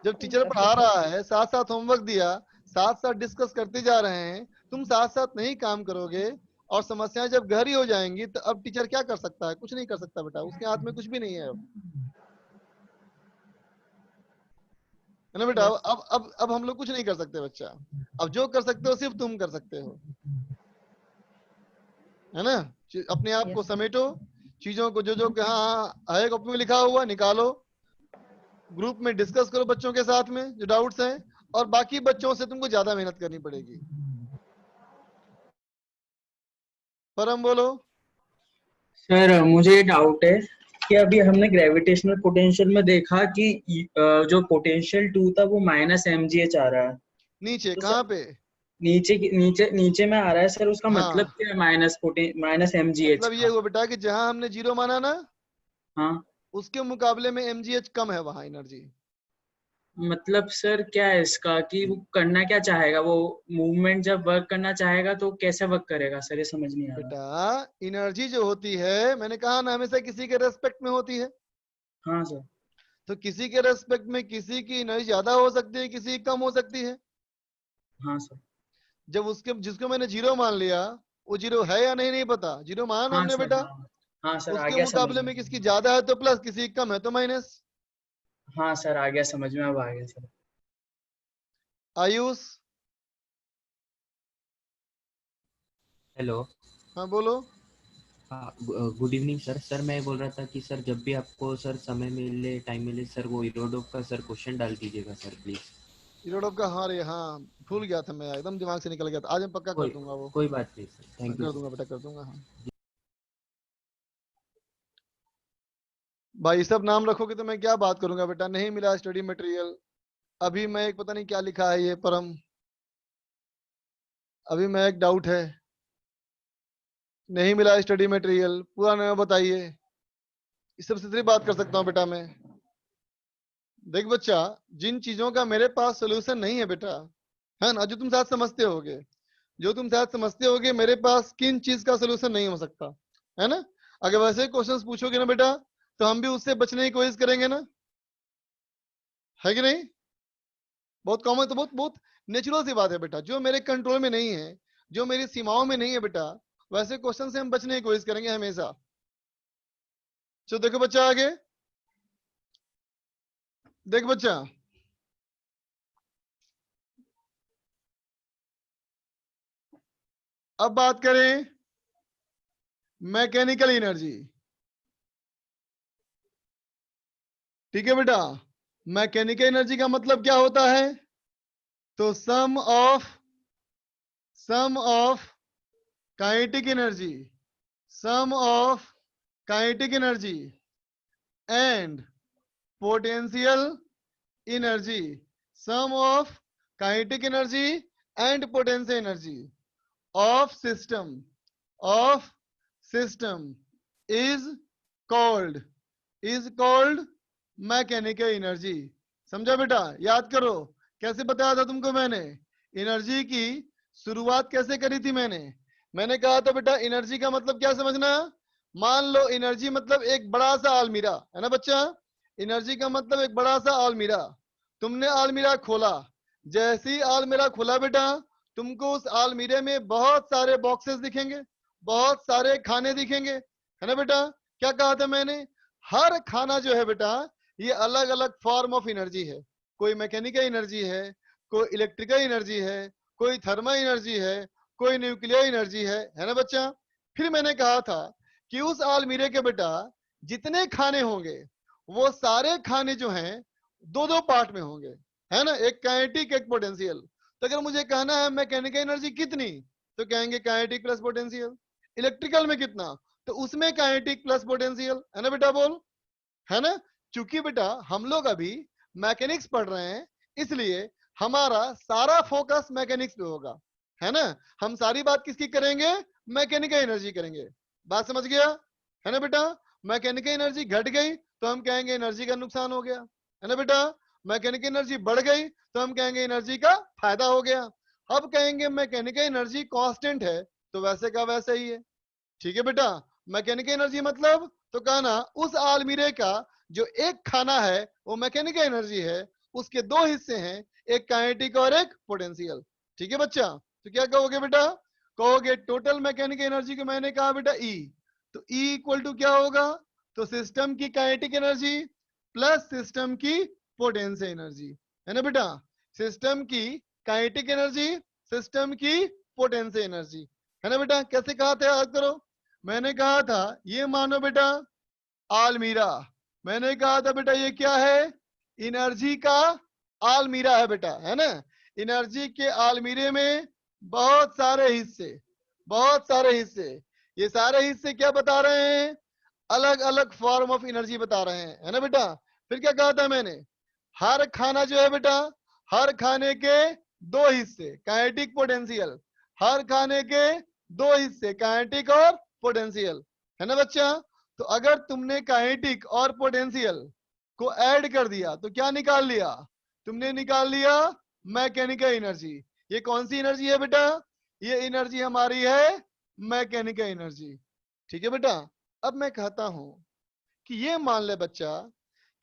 जब टीचर पढ़ा रहा है, साथ साथ होमवर्क दिया, साथ साथ डिस्कस करते जा रहे हैं, तुम साथ साथ नहीं काम करोगे और समस्याएं जब गहरी हो जाएंगी तो अब टीचर क्या कर सकता है? कुछ नहीं कर सकता बेटा, उसके हाथ में कुछ भी नहीं है अब, है ना बेटा? अब हम लोग कुछ नहीं कर सकते बच्चा। अब जो कर सकते हो सिर्फ तुम कर सकते हो, है ना? अपने आप को समेटो, चीजों को जो जो हाँ है कॉपी में लिखा हुआ निकालो, ग्रुप में डिस्कस करो बच्चों के साथ में जो डाउट्स हैं, और बाकी बच्चों से तुमको ज्यादा मेहनत करनी पड़ेगी। परम बोलो। सर मुझे डाउट है कि अभी हमने ग्रेविटेशनल पोटेंशियल में देखा कि जो पोटेंशियल 2 था वो -mgh आ रहा है। नीचे तो कहाँ सर पे? नीचे में आ रहा है सर, उसका हाँ, मतलब क्या है -mgh मतलब ये का? हुआ बेटा कि जहां हमने जीरो माना ना, हाँ, उसके मुकाबले में mgh कम है वहां एनर्जी। मतलब सर क्या है इसका कि वो करना क्या चाहेगा, वो मूवमेंट जब वर्क करना चाहेगा तो कैसे वर्क करेगा सर, ये समझ नहीं आ रहा। बेटा एनर्जी जो होती है, मैंने कहा ना हमेशा किसी के रेस्पेक्ट में होती है, हाँ सर। तो किसी के रेस्पेक्ट में किसी की एनर्जी ज्यादा हो सकती है, किसी की कम हो सकती है। हाँ सर। जब उसके जिसको मैंने जीरो मान लिया, वो जीरो है या नहीं नहीं पता, जीरो मान हाँ हमने सर। बेटा, हाँ हाँ सर, आ उसके गया समझ मुकाबले में। में किसकी ज्यादा है तो प्लस, किसी की कम है तो माइनस। हाँ सर, आ गया समझ में, अब आ गया सर। आयुष, हेलो। हाँ बोलो। हाँ, गुड इवनिंग सर। सर मैं बोल रहा था कि सर जब भी आपको सर समय मिले, टाइम मिले, सर वो इरोडोव का सर क्वेश्चन डाल दीजिएगा सर प्लीज। यूरोप का, हाँ रे हाँ, भूल गया था मैं, एकदम दिमाग से निकल गया था, आज मैं पक्का कर कोई दूंगा वो। कोई बात नहीं सर, हाँ, थैंक यू कर सर। दूंगा बेटा, कर दूंगा। हाँ भाई सब नाम रखोगे तो मैं क्या बात करूंगा बेटा, नहीं मिला स्टडी मटेरियल। अभी मैं एक पता नहीं क्या लिखा है ये परम, अभी मैं एक डाउट है, नहीं मिला स्टडी मटेरियल, पूरा नाम बताइए। इस सबसे सीधी बात कर सकता हूँ बेटा मैं। देख बच्चा, जिन चीजों का मेरे पास सोल्यूशन नहीं है बेटा, है ना, जो तुम शायद समझते होगे, जो तुम शायद समझते होगे मेरे पास किन चीज का सोल्यूशन नहीं हो सकता, है ना? अगर वैसे क्वेश्चंस पूछोगे ना बेटा, तो हम भी उससे बचने की कोशिश करेंगे ना, है कि नहीं? बहुत कॉमन, तो बहुत बहुत नेचुरल सी बात है बेटा, जो मेरे कंट्रोल में नहीं है, जो मेरी सीमाओं में नहीं है बेटा, वैसे क्वेश्चन से हम बचने की कोशिश करेंगे हमेशा। चलो देखो बच्चा आगे, देख बच्चा, अब बात करें मैकेनिकल एनर्जी। ठीक है बेटा, मैकेनिकल एनर्जी का मतलब क्या होता है? तो sum of kinetic energy, sum of kinetic energy and potential energy, sum of kinetic energy and potential energy of system is called mechanical energy. समझा बेटा? याद करो कैसे बताया था तुमको मैंने, एनर्जी की शुरुआत कैसे करी थी मैंने कहा था बेटा एनर्जी का मतलब क्या समझना, मान लो एनर्जी मतलब एक बड़ा सा अलमीरा, है ना बच्चा? एनर्जी का मतलब एक बड़ा सा अलमीरा, तुमने अलमीरा खोला, जैसे ही अलमीरा खोला बेटा, तुमको उस अलमीरे में बहुत सारे बॉक्सेस दिखेंगे, बहुत सारे खाने दिखेंगे, है ना बेटा? क्या कहा था मैंने? हर खाना जो है बेटा, ये अलग अलग फॉर्म ऑफ एनर्जी है, कोई मैकेनिकल एनर्जी है, कोई इलेक्ट्रिकल एनर्जी है, कोई थर्मल एनर्जी है, कोई न्यूक्लियर एनर्जी है ना बच्चा? फिर मैंने कहा था कि उस अलमीरे के बेटा जितने खाने होंगे, वो सारे खाने जो हैं दो दो पार्ट में होंगे, है ना? एक काइनेटिक, एक पोटेंशियल। तो अगर मुझे कहना है मैकेनिकल एनर्जी कितनी, तो कहेंगे काइनेटिक प्लस पोटेंशियल। इलेक्ट्रिकल में कितना, तो उसमें काइनेटिक प्लस पोटेंशियल, है ना बेटा? बोल, है ना? चूंकि बेटा हम लोग अभी मैकेनिक्स पढ़ रहे हैं, इसलिए हमारा सारा फोकस मैकेनिक्स पे होगा, है ना? हम सारी बात किसकी करेंगे? मैकेनिकल एनर्जी करेंगे। बात समझ गया, है ना बेटा? मैकेनिकल एनर्जी घट गई तो हम कहेंगे एनर्जी का नुकसान हो गया, है ना बेटा? मैकेनिकल एनर्जी बढ़ गई तो हम कहेंगे एनर्जी का फायदा हो गया। अब कहेंगे मैकेनिकल एनर्जी कांस्टेंट है, तो वैसे का वैसे ही है। ठीक है बेटा? मैकेनिकल एनर्जी मतलब, तो कहना उस अलमीरे का जो एक खाना है वो मैकेनिकल एनर्जी है, उसके दो हिस्से हैं, एक काइनेटिक और एक पोटेंशियल। ठीक है बच्चा? तो क्या कहोगे बेटा? कहोगे टोटल मैकेनिकल एनर्जी को मैंने कहा बेटा ई, तो ई इक्वल टू क्या होगा, तो सिस्टम की काइनेटिक एनर्जी प्लस सिस्टम की पोटेंशियल एनर्जी, है ना बेटा, सिस्टम की काइनेटिक एनर्जी सिस्टम की पोटेंशियल एनर्जी, है ना बेटा। कैसे कहा था याद करो, मैंने कहा था ये मानो बेटा आलमीरा, मैंने कहा था बेटा ये क्या है, एनर्जी का आलमीरा है बेटा, है ना। एनर्जी के आलमीरे में बहुत सारे हिस्से, बहुत सारे हिस्से, ये सारे हिस्से क्या बता रहे हैं, अलग अलग फॉर्म ऑफ एनर्जी बता रहे हैं, है ना बेटा। फिर क्या कहा था मैंने, हर खाना जो है बेटा, हर खाने के दो हिस्से काइनेटिक पोटेंशियल, हर खाने के दो हिस्से काइनेटिक और पोटेंशियल, है ना बच्चा। तो अगर तुमने काइनेटिक और पोटेंशियल को ऐड कर दिया तो क्या निकाल लिया, तुमने निकाल लिया मैकेनिकल एनर्जी। ये कौन सी एनर्जी है बेटा, ये एनर्जी हमारी है मैकेनिकल एनर्जी, ठीक है बेटा। अब मैं कहता हूं कि ये मान ले बच्चा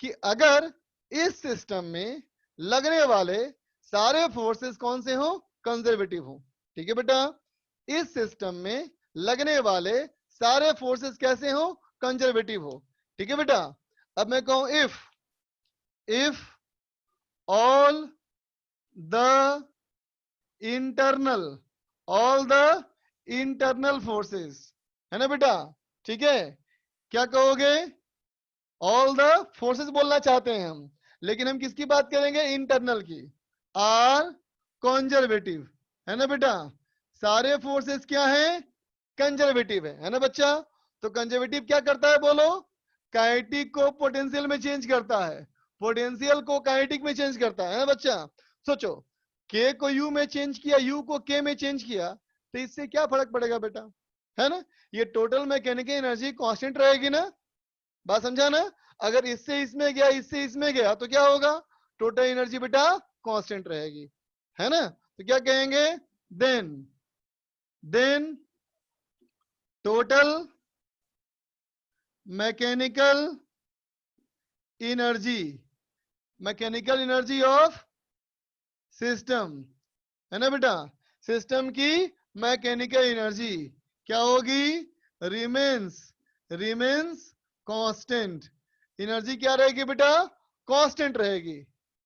कि अगर इस सिस्टम में लगने वाले सारे फोर्सेस कौन से हो, कंजर्वेटिव हो, ठीक है बेटा। इस सिस्टम में लगने वाले सारे फोर्सेस कैसे हो, कंजर्वेटिव हो, ठीक है बेटा। अब मैं कहूं if all the internal forces, है ना बेटा, ठीक है। क्या कहोगे, ऑल द फोर्सेस बोलना चाहते हैं हम, लेकिन हम किसकी बात करेंगे, इंटरनल की, आर कंजर्वेटिव, है ना बेटा। सारे फोर्सेस क्या हैं, कंजर्वेटिव है ना बच्चा। तो कंजर्वेटिव क्या करता है बोलो, काइनेटिक को पोटेंशियल में चेंज करता है, पोटेंशियल को काइनेटिक में चेंज करता है ना बच्चा। सोचो के को यू में चेंज किया, यू को के में चेंज किया, तो इससे क्या फर्क पड़ेगा बेटा, है ना। ये टोटल मैकेनिकल एनर्जी कांस्टेंट रहेगी ना, बात समझा ना। अगर इससे इसमें गया, इससे इसमें गया, तो क्या होगा, टोटल एनर्जी बेटा कांस्टेंट रहेगी, है ना। तो क्या कहेंगे, then total mechanical energy of system, है ना बेटा, सिस्टम की मैकेनिकल एनर्जी क्या होगी, रिमेन्स कांस्टेंट। एनर्जी क्या रहेगी बेटा, कांस्टेंट रहेगी,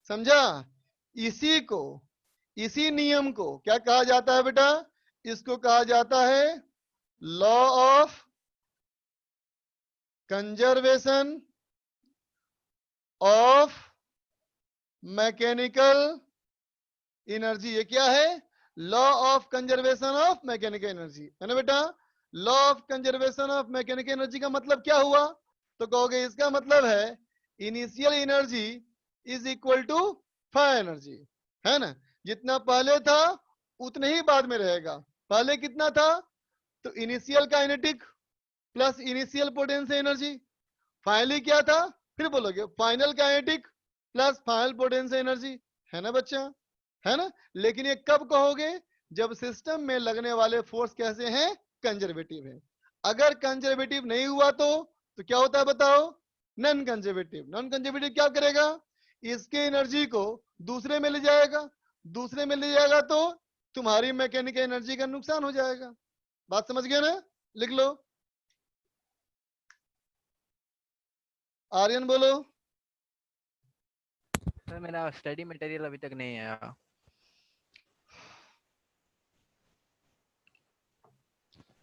समझा। इसी नियम को क्या कहा जाता है बेटा, इसको कहा जाता है law of conservation of mechanical energy. ये क्या है, law of conservation of mechanical energy, है ना बेटा। Law of conservation of mechanical energy का मतलब क्या हुआ, तो कहोगे इसका मतलब है initial energy is equal to final energy, है ना। जितना पहले था उतने ही बाद में रहेगा। पहले कितना था, तो initial kinetic plus initial potential energy, finally क्या था, फिर बोलोगे final kinetic plus final potential energy, है ना बच्चा, है ना। लेकिन ये कब कहोगे, जब सिस्टम में लगने वाले फोर्स कैसे हैं, कंजर्वेटिव है। अगर कंजर्वेटिव नहीं हुआ तो क्या होता है बताओ, नॉन कंजर्वेटिव। नॉन कंजर्वेटिव क्या करेगा, इसके एनर्जी को दूसरे में ले जाएगा, दूसरे में ले जाएगा तो तुम्हारी मैकेनिकल एनर्जी का नुकसान हो जाएगा। बात समझ गए ना, लिख लो। आर्यन बोलो। सर मेरा स्टडी मटेरियल अभी तक नहीं आया।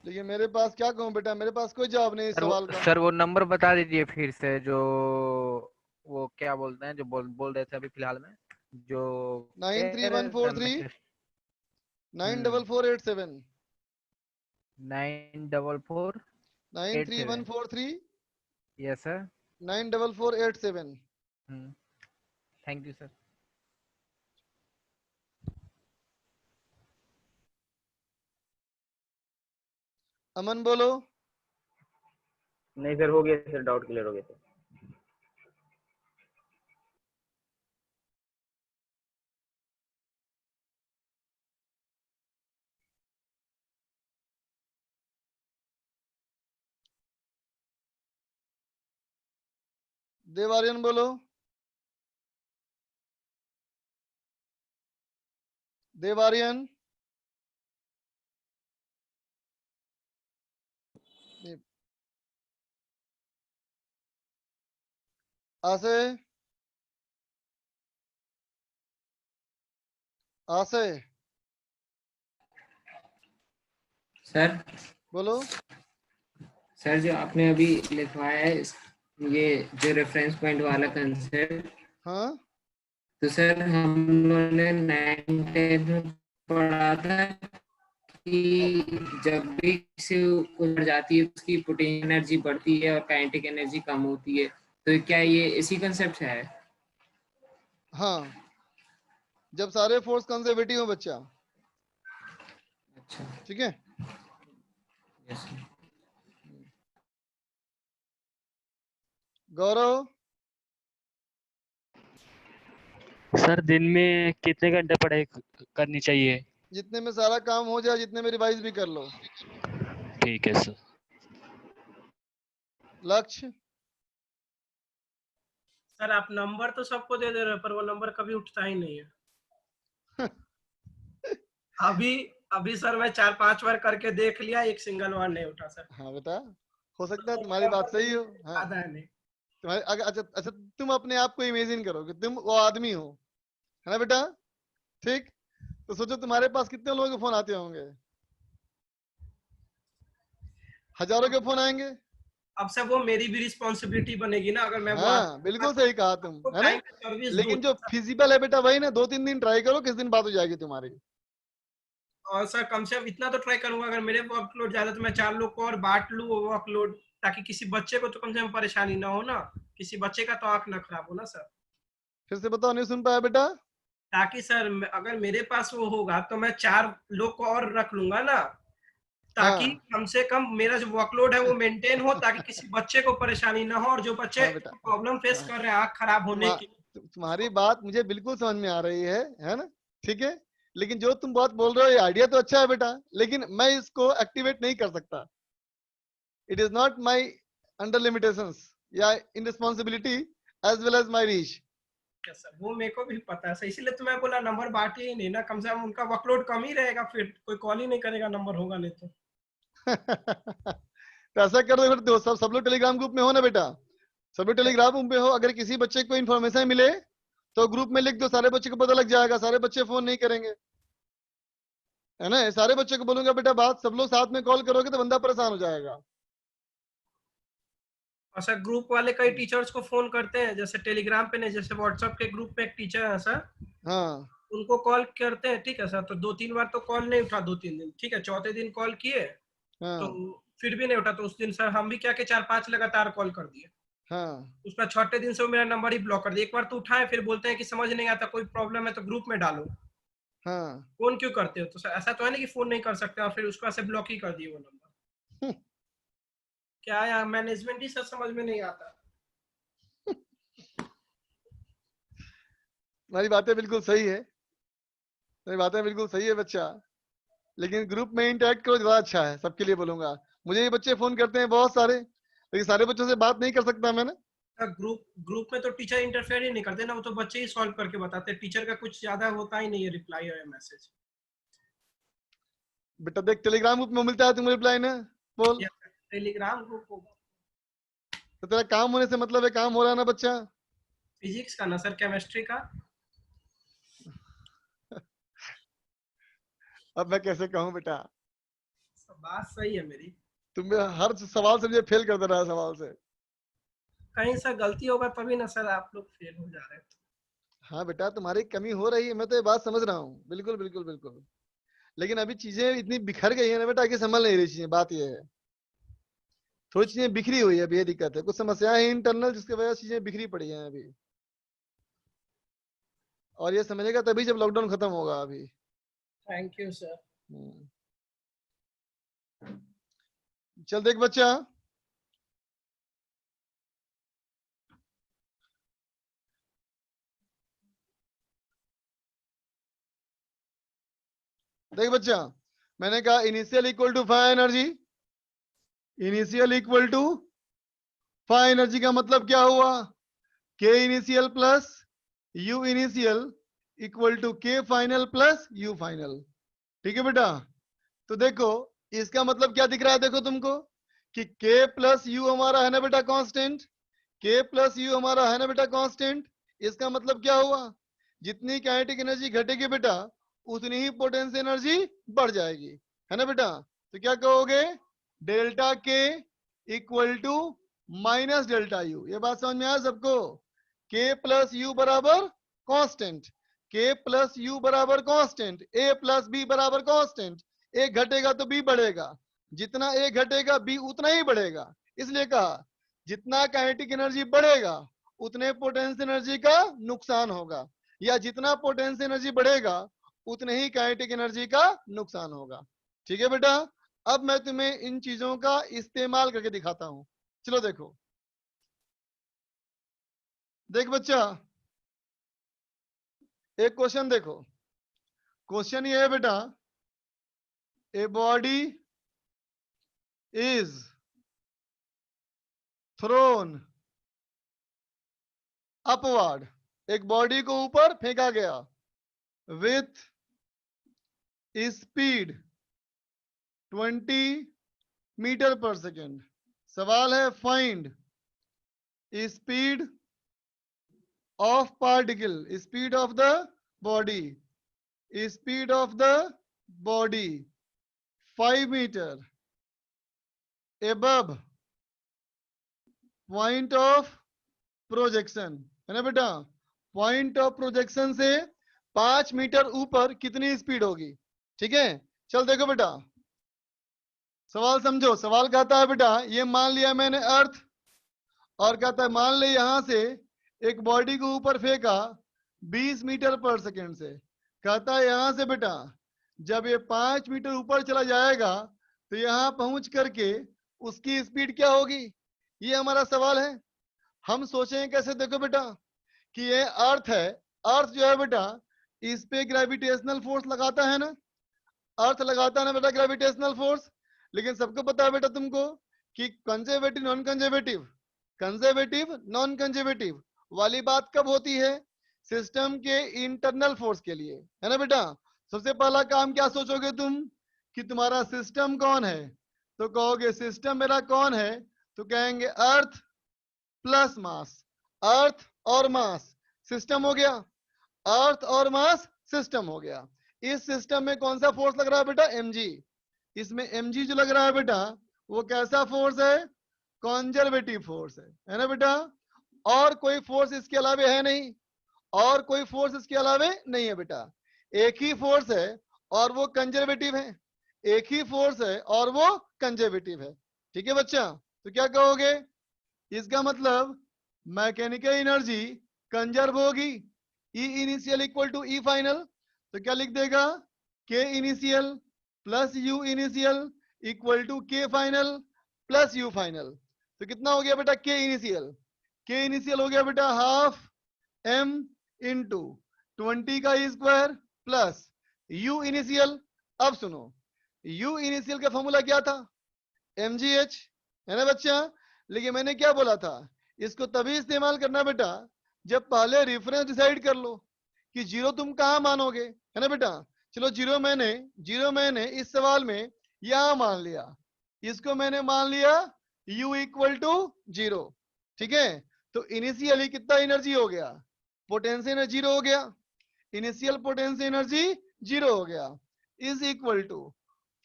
लेकिन मेरे पास क्या कहूँ बेटा, मेरे पास कोई जवाब नहीं इस सवाल का। सर वो नंबर बता दीजिए फिर से, जो वो क्या बोलते हैं, जो बोल रहे थे अभी फिलहाल में, जो 93143 94487 944 93143 yes sir 94487। Thank you sir. Aman बोलो। नहीं सर, हो गया सर, डाउट क्लियर हो गया सर। देवार्यन बोलो। देवार्यन। आशय, आशय सर बोलो। सर जो आपने अभी लिखवाया है ये जो रेफरेंस पॉइंट वाला कंसेप्ट, हाँ तो सर हम लोगों ने 9th-10th में पढ़ा था कि जब भी किसी ऊपर जाती है उसकी पोटेंशियल एनर्जी बढ़ती है और काइनेटिक एनर्जी कम होती है, तो क्या ये इसी कंसेप्ट है? हाँ, जब सारे फोर्स कंजर्वेटिव हो बच्चा। अच्छा, ठीक है। Yes sir. गौरव, सर दिन में कितने घंटे पढ़ाई करनी चाहिए? जितने में सारा काम हो जाए, जितने में रिवाइज भी कर लो। ठीक है सर। लक्ष्य, सर आप नंबर तो सबको दे दे रहे हो पर वो नंबर कभी उठता ही नहीं है। अभी अभी सर मैं 4-5 बार करके देख लिया, एक सिंगल बार नहीं उठा सर। हाँ बेटा, हो सकता है तुम्हारी बात सही हो। हाँ, आधा नहीं। तुम्हारे अच्छा अच्छा, तुम अपने आप को इमेजिन करो कि तुम वो आदमी हो, है ना बेटा? ठीक, तो सोचो तुम्हारे पास कितने लोगों के फोन आते होंगे? हजारों के फोन आएंगे। अब सब वो मेरी भी रिस्पॉन्सिबिलिटी बनेगी ना, अगर मैं वो हाँ बिल्कुल सही कहा तुम, है ना? टाइम पे सर्विस दूं। लेकिन जो फिजिबल है बेटा वही ना, 2-3 दिन ट्राई करो, किस दिन बात हो जाएगी तुम्हारी। और सर कम से कम इतना तो ट्राई करूंगा, अगर मेरे वर्कलोड ज्यादा तो मैं 4 लोग को और बांट लूं वो वर्कलोड, ताकि किसी बच्चे को तो कम से कम परेशानी ना हो ना, किसी बच्चे का तो आंख ना खराब हो ना सर। फिर से बताओ, नहीं सुन पाया बेटा? ताकि सर अगर मेरे पास वो होगा तो मैं 4 लोग को और रख लूंगा ना, ताकि हाँ कम से कम मेरा जो वर्कलोड है वो मेंटेन हो, ताकि किसी बच्चे को परेशानी ना हो, और जो बच्चे हाँ बेटा, प्रॉब्लम फेस हाँ, कर रहे हैं आंख खराब होने की। तुम्हारी बात मुझे बिल्कुल समझ में आ रही है ना? ठीक है, लेकिन जो तुम बात बोल रहे हो ये आइडिया तो अच्छा है बेटा, लेकिन मैं इसको एक्टिवेट नहीं कर सकता। It is not my under limitations या in responsibility as well as my reach. Sir वो मेरे को भी पता है सर, इसीलिए तो मैं बोला नंबर बांटे ही नहीं ना, कम से कम उनका वर्कलोड कम ही रहेगा, फिर कोई कॉल ही नहीं करेगा, नंबर होगा नहीं तो। तो ऐसा कर दो, फिर दो सब लोग टेलीग्राम ग्रुप में हो ना बेटा, सब लोग टेलीग्राम ग्रुप में हो। अगर किसी बच्चे को इन्फॉर्मेशन मिले तो ग्रुप में लिख दो, सारे बच्चे को पता लग जाएगा, सारे बच्चे फोन नहीं करेंगे, है ना? सारे बच्चे को बोलूंगा बेटा बात, सब लोग साथ में कॉल करोगे तो बंदा परेशान हो जाएगा। और सर ग्रुप वाले कई टीचर्स को फोन करते हैं, जैसे टेलीग्राम पे नहीं, जैसे व्हाट्सएप के ग्रुप पे एक टीचर है सर, हाँ उनको कॉल करते हैं, ठीक है सर, तो 2-3 बार तो कॉल नहीं उठा, 2-3 दिन, ठीक है, चौथे दिन कॉल किए तो हाँ फिर भी नहीं उठा, तो उस दिन सर हम भी क्या के 4-5 लगातार कॉल कर दिए, हाँ उसका छठे दिन से वो मेरा नंबर ही ब्लॉक कर दिया। एक बार तो उठाए, फिर बोलते हैं कि समझ नहीं आता, कोई प्रॉब्लम है तो ग्रुप में डालो, हाँ। फोन क्यों करते हो? तो सर ऐसा तो है नहीं कि फोन नहीं कर सकते, और फिर उसको ऐसे ब्लॉक ही कर दिए वो नंबर। क्या यार, मैनेजमेंट ही सर समझ में नहीं आता। तुम्हारी बातें बिल्कुल सही है, तुम्हारी बातें बिल्कुल सही है बच्चा, लेकिन ग्रुप में इंटरेक्ट करो ज्यादा अच्छा है, सबके लिए बोलूंगा। मुझे ये बच्चे फोन करते हैं बहुत सारे, लेकिन सारे बच्चों से बात नहीं कर सकता मैं ना। ग्रुप में तो टीचर इंटरफेयर ही नहीं करते ना, वो तो बच्चे ही सॉल्व करके बताते हैं, टीचर का कुछ ज्यादा होता ही नहीं है रिप्लाई और मैसेज। बेटा देख, टेलीग्राम ग्रुप में मिलता है तुम्हें रिप्लाई ना, बोल। टेलीग्राम ग्रुप को तो तेरा काम होने से मतलब है, काम हो रहा है ना बच्चा? फिजिक्स का ना सर, केमिस्ट्री का। अब मैं कैसे कहूँ बेटा, बात सही है मेरी। तुम हर सवाल से मुझे फेल कर दे रहा है सवाल से। कहीं सर गलती होगा तभी ना सर आप लोग फेल हो जा रहे हैं। हाँ बेटा, तुम्हारी कमी हो रही है, मैं तो ये बात समझ रहा हूँ, बिल्कुल बिल्कुल बिल्कुल, लेकिन अभी चीजें इतनी बिखर गई है ना बेटा कि संभल नहीं रही चीजें, बात ये है। थोड़ी चीजें बिखरी हुई है, अभी ये दिक्कत है, कुछ समस्याएं हैं इंटरनल जिसकी वजह से चीजें बिखरी पड़ी हैं अभी, और ये समझेगा तभी जब लॉकडाउन खत्म होगा अभी। Thank you sir. चल देख बच्चा, देख बच्चा, मैंने कहा initial equal to five energy, initial equal to five energy का मतलब क्या हुआ? K initial plus U initial equal to K final plus you final. ठीक है बेटा? तो देखो इसका मतलब क्या दिख रहा है, देखो तुमको कि के प्लस यू हमारा है ना बेटा कांस्टेंट, K प्लस यू हमारा है ना बेटा कांस्टेंट। इसका मतलब क्या हुआ, जितनी काइनेटिक एनर्जी घटेगी बेटा उतनी ही पोटेंशियल एनर्जी बढ़ जाएगी, है ना बेटा। तो क्या कहोगे, delta K equal to minus delta U. ये बात समझ में आया सबको। K प्लस यू बराबर कांस्टेंट, K प्लस यू बराबर कांस्टेंट, A प्लस बी बराबर कांस्टेंट। ए घटेगा तो बी बढ़ेगा, जितना ए घटेगा बी उतना ही बढ़ेगा। इसलिए कहा जितना काइनेटिक एनर्जी बढ़ेगा उतने पोटेंशियल एनर्जी का नुकसान होगा, या जितना पोटेंशियल एनर्जी बढ़ेगा उतने ही काइनेटिक एनर्जी का नुकसान होगा। ठीक है बेटा, अब मैं तुम्हें इन चीजों का इस्तेमाल करके दिखाता हूं। चलो देखो, देख बच्चा एक क्वेश्चन देखो। क्वेश्चन ये है बेटा, a body is thrown upward, एक बॉडी को ऊपर फेंका गया with speed 20 metre per second. सवाल है find speed of particle, speed of the body, speed of the body 5 metre above point of projection, है ना बेटा। पॉइंट ऑफ प्रोजेक्शन से 5 मीटर ऊपर कितनी स्पीड होगी। ठीक है, चल देखो बेटा सवाल समझो। सवाल कहता है बेटा, ये मान लिया मैंने अर्थ, और कहता है मान ले यहां से एक बॉडी को ऊपर फेंका 20 मीटर पर सेकेंड से। कहता है यहां से बेटा जब ये 5 मीटर ऊपर चला जाएगा तो यहां पहुंच करके उसकी स्पीड क्या होगी, ये हमारा सवाल है। हम सोचेंगे कैसे, देखो बेटा कि ये अर्थ है, अर्थ जो है बेटा इस पे ग्रेविटेशनल फोर्स लगाता है ना, अर्थ लगाता है ना बेटा ग्रेविटेशनल फोर्स। लेकिन सबको पता है बेटा तुमको कि conservative non conservative, conservative non conservative वाली बात कब होती है, सिस्टम के इंटरनल फोर्स के लिए, है ना बेटा। सबसे पहला काम क्या सोचोगे तुम कि तुम्हारा सिस्टम कौन है, तो कहोगे सिस्टम मेरा कौन है, तो कहेंगे अर्थ प्लस मास, अर्थ और मास सिस्टम हो गया, अर्थ और मास सिस्टम हो गया। इस सिस्टम में कौन सा फोर्स लग रहा है बेटा, mg। इसमें mg जो लग रहा है बेटा वो कैसा फोर्स है, कंजर्वेटिव फोर्स है ना बेटा। और कोई फोर्स इसके अलावे है नहीं, और कोई फोर्स इसके अलावे नहीं है बेटा। एक ही फोर्स है और वो कंजर्वेटिव है, एक ही फोर्स है और वो कंजर्वेटिव है। ठीक है बच्चा, तो क्या कहोगे, इसका मतलब मैकेनिकल एनर्जी कंजर्व होगी, E initial equal to E final. तो क्या लिख देगा, K initial plus U initial equal to K final plus U final. तो कितना हो गया बेटा K इनिशियल, K इनिशियल हो गया बेटा हाफ M इंटू 20 का स्क्वायर प्लस U इनिशियल। अब सुनो, U इनिशियल का फॉर्मूला क्या था, mgh, है ना बच्चा। लेकिन मैंने क्या बोला था, इसको तभी इस्तेमाल करना बेटा जब पहले रेफरेंस डिसाइड कर लो कि जीरो तुम कहां मानोगे, है ना बेटा। चलो जीरो मैंने इस सवाल में यहां मान लिया, इसको मैंने मान लिया u इक्वल टू 0। ठीक है, तो इनिशियली कितना एनर्जी हो गया, पोटेंशियल एनर्जी 0 हो गया, इनिशियल पोटेंशियल एनर्जी 0 हो गया, is equal to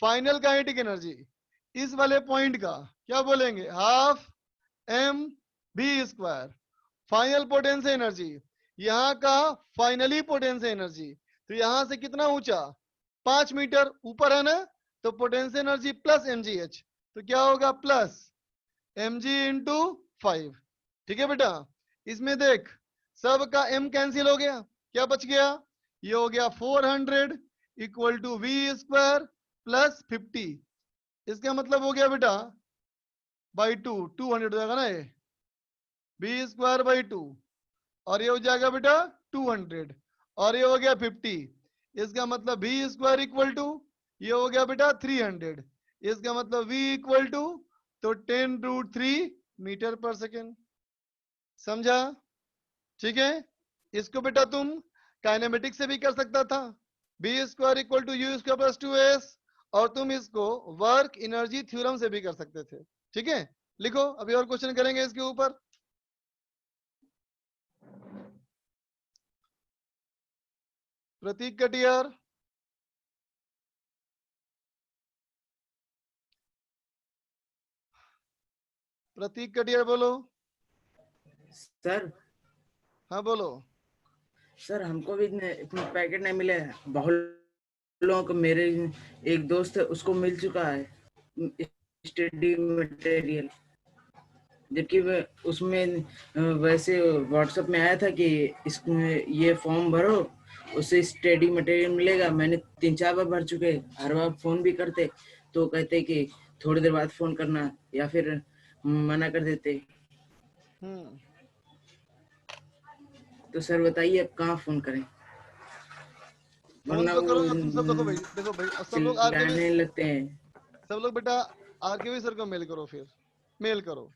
final kinetic energy इस वाले पॉइंट का क्या बोलेंगे, half m v square. Final potential energy यहाँ का फाइनली पोटेंशियल एनर्जी, तो यहां से कितना ऊंचा 5 मीटर ऊपर है ना, तो पोटेंशियल एनर्जी प्लस mgh, तो क्या होगा प्लस mg इंटू 5। ठीक है बेटा, इसमें देख सब का m कैंसिल हो गया, क्या बच गया, ये हो गया 400 equal to v square plus 50। इसका मतलब हो गया बेटा बाई 2, 200 हो जाएगा ना ये, बी स्क्वायर बाई 2, और ये हो जाएगा बेटा 200, और ये हो गया 50। इसका मतलब बी स्क्वायर इक्वल टू ये हो गया बेटा 300, इसका मतलब v इक्वल टू तो 10√3 मीटर पर सेकेंड। समझा, ठीक है। इसको बेटा तुम काइनेमेटिक्स से भी कर सकता था, v square equal to u square plus 2s, और तुम इसको वर्क एनर्जी थ्योरम से भी कर सकते थे। ठीक है, लिखो, अभी और क्वेश्चन करेंगे इसके ऊपर। प्रतीक कटियार, प्रतीक कटियार बोलो। सर हाँ बोलो। सर हमको भी इतने पैकेट नहीं मिले हैं, बहुत लोगों को, मेरे एक दोस्त है उसको मिल चुका है स्टडी मटेरियल, जबकि उसमें वैसे व्हाट्सएप में आया था कि इसमें ये फॉर्म भरो उससे स्टडी मटेरियल मिलेगा। मैंने 3-4 बार भर चुके, हर बार फोन भी करते तो कहते कि थोड़ी देर बाद फोन करना, या फिर मना कर देते। तो सर बताइए अब कहाँ फोन करें, फोन वरना तो वो करो ना तुम सब। देखो भाई सब लोग चिल्लाने लगते हैं। सब लोग बेटा आरकेवी सर को मेल करो, फिर मेल करो।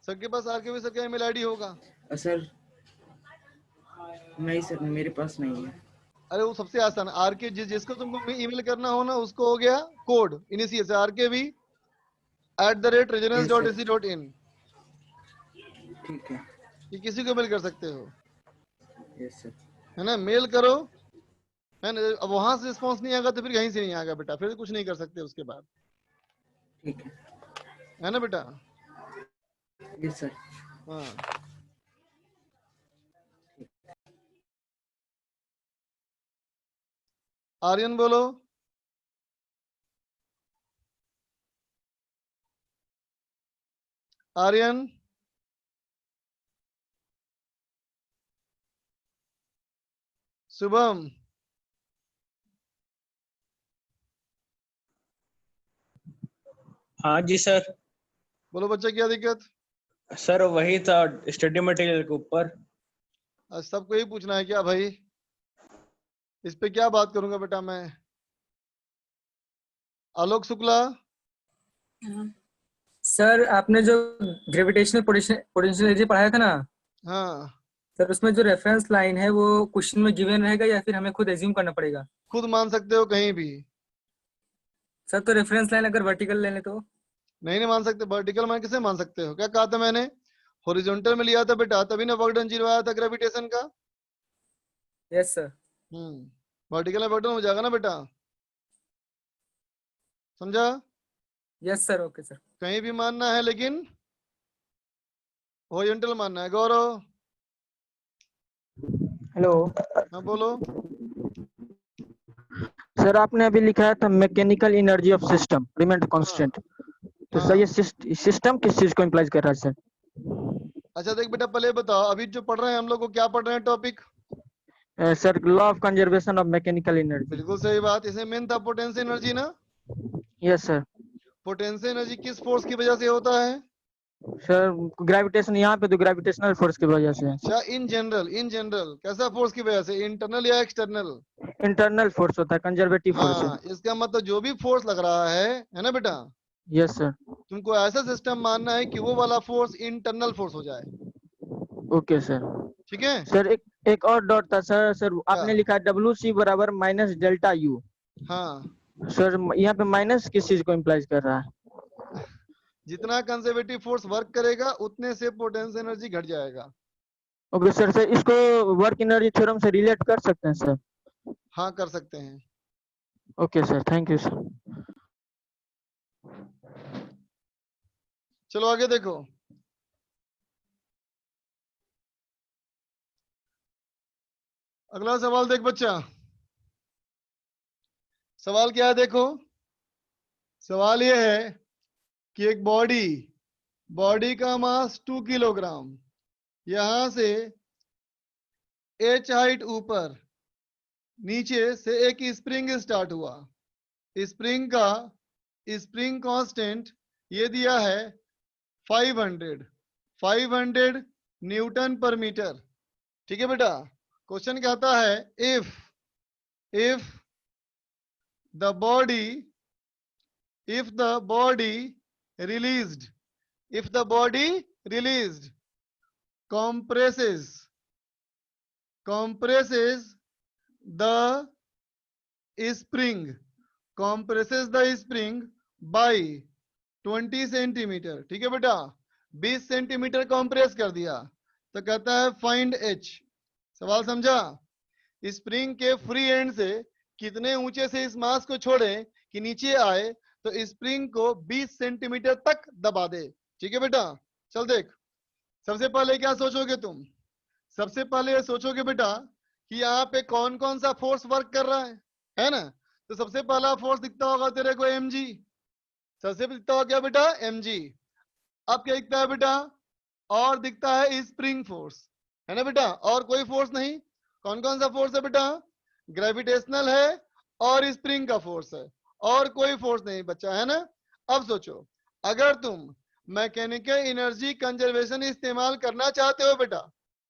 सबके पास आरकेवी सर का ईमेल आईडी होगा। सर नहीं सर, मेरे पास नहीं है। अरे वो सबसे आसान आरके, जिसको तुमको ईमेल करना हो ना उसको हो गया कोड इनिशियल से rkv@resonance.ac.in। ठीक है, ये किसी को मेल कर सकते हो, यस सर। है ना, मेल करो, है ना। अब वहां से रिस्पॉन्स नहीं आएगा तो फिर कहीं से नहीं आएगा बेटा, फिर कुछ नहीं कर सकते उसके बाद, ठीक है ना बेटा। Yes sir. हाँ आर्यन बोलो। आर्यन, शुभम, हाँ जी सर। बोलो बच्चा क्या दिक्कत। सर वही था स्टडी मटेरियल के ऊपर। आज सबको यही पूछना है क्या भाई, इस पे क्या बात करूंगा बेटा मैं। आलोक शुक्ला। सर आपने जो ग्रेविटेशनल पोटेंशियल एनर्जी पढ़ाया था ना, हाँ सर उसमें जो रेफरेंस लाइन है वो क्वेश्चन में गिवन रहेगा या फिर हमें खुद एज्यूम करना पड़ेगा? खुद मान सकते हो कहीं भी। सर तो रेफरेंस लाइन अगर वर्टिकल ले ले तो? नहीं मान सकते, वर्टिकल मान किसे मान सकते हो, क्या कहा था मैंने, हॉरिजॉन्टल में लिया था बेटा, तभी ना वर्क डन 0 आया था ग्रेविटेशन का। Yes sir. वर्टिकल में वर्क डन हो जाएगा ना बेटा, समझा। Yes sir, okay sir. कहीं भी मानना है लेकिन हॉरिजॉन्टल मानना है। गौरव। हेलो हाँ बोलो। सर, आपने अभी लिखा था mechanical energy of system remain constant, तो सर ये सिस्टम किस चीज को इम्प्लाइज कर रहा है सर? अच्छा देख बेटा पहले बताओ, अभी जो पढ़ रहे हैं हम लोग को क्या पढ़ रहे हैं topic? Sir law of conservation of mechanical energy. बिल्कुल सही बात, इसे मेन था पोटेंशियल एनर्जी ना। Yes sir. पोटेंशियल एनर्जी किस फोर्स की वजह से होता है? सर ग्रेविटेशन, यहाँ पे तो ग्रेविटेशनल फोर्स की वजह से। अच्छा इन जनरल कैसा फोर्स की वजह से, इंटरनल या एक्सटर्नल? इंटरनल फोर्स होता है, कंजर्वेटिव फोर्स है। हाँ इसका मतलब जो भी फोर्स लग रहा है ना बेटा। Yes sir. तुमको ऐसा सिस्टम मानना है कि वो वाला फोर्स इंटरनल फोर्स हो जाए। Okay sir. ठीक है सर एक और डॉट था सर। सर आपने लिखा है WC बराबर माइनस डेल्टा U। हाँ सर यहाँ पे माइनस किस चीज को इम्प्लाइज कर रहा है? जितना कंजर्वेटिव फोर्स वर्क करेगा उतने से पोटेंशियल एनर्जी घट जाएगा। Okay sir. सर इसको वर्क एनर्जी थ्योरम से रिलेट कर सकते हैं सर? हाँ कर सकते हैं। Okay sir, thank you sir. चलो आगे देखो। अगला सवाल देख बच्चा, सवाल क्या है देखो। सवाल ये है कि एक बॉडी का मास 2 किलोग्राम, यहां से h हाइट ऊपर, नीचे से एक स्प्रिंग स्टार्ट हुआ। स्प्रिंग कांस्टेंट ये दिया है 500 न्यूटन पर मीटर। ठीक है बेटा, क्वेश्चन कहता है if the body released compresses the spring by 20 centimetre. ठीक है बेटा, 20 सेंटीमीटर कंप्रेस कर दिया तो कहता है फाइंड h। सवाल समझा? स्प्रिंग के फ्री एंड से कितने ऊंचे से इस मास को छोड़े कि नीचे आए, तो स्प्रिंग को 20 सेंटीमीटर तक दबा दे। ठीक है बेटा, चल देख। सबसे पहले क्या सोचोगे तुम? सबसे पहले ये सोचोगे बेटा कि यहाँ पे कौन कौन सा फोर्स वर्क कर रहा है ना? तो सबसे पहला फोर्स दिखता होगा तेरे को mg। सबसे दिखता होगा क्या बेटा? mg। अब क्या दिखता है बेटा? और दिखता है स्प्रिंग फोर्स, है ना बेटा? और कोई फोर्स नहीं। कौन कौन सा फोर्स है बेटा? ग्रेविटेशनल है और स्प्रिंग का फोर्स है, और कोई फोर्स नहीं बच्चा, है ना? अब सोचो, अगर तुम मैकेनिकल एनर्जी कंजर्वेशन इस्तेमाल करना चाहते हो बेटा,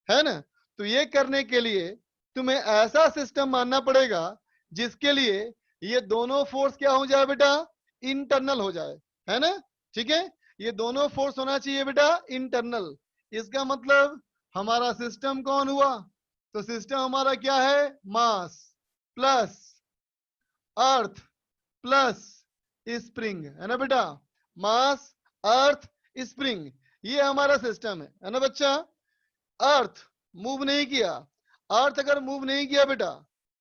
है ना, तो ये करने के लिए तुम्हें ऐसा सिस्टम मानना पड़ेगा जिसके लिए ये दोनों फोर्स क्या हो जाए बेटा? इंटरनल हो जाए, है ना? ठीक है, ये दोनों फोर्स होना चाहिए बेटा इंटरनल। इसका मतलब हमारा सिस्टम कौन हुआ? तो सिस्टम हमारा क्या है? मास प्लस अर्थ प्लस स्प्रिंग, है ना बेटा? मास, अर्थ, स्प्रिंग, ये हमारा सिस्टम है ना बच्चा? अर्थ मूव नहीं किया। अर्थ अगर मूव नहीं किया बेटा,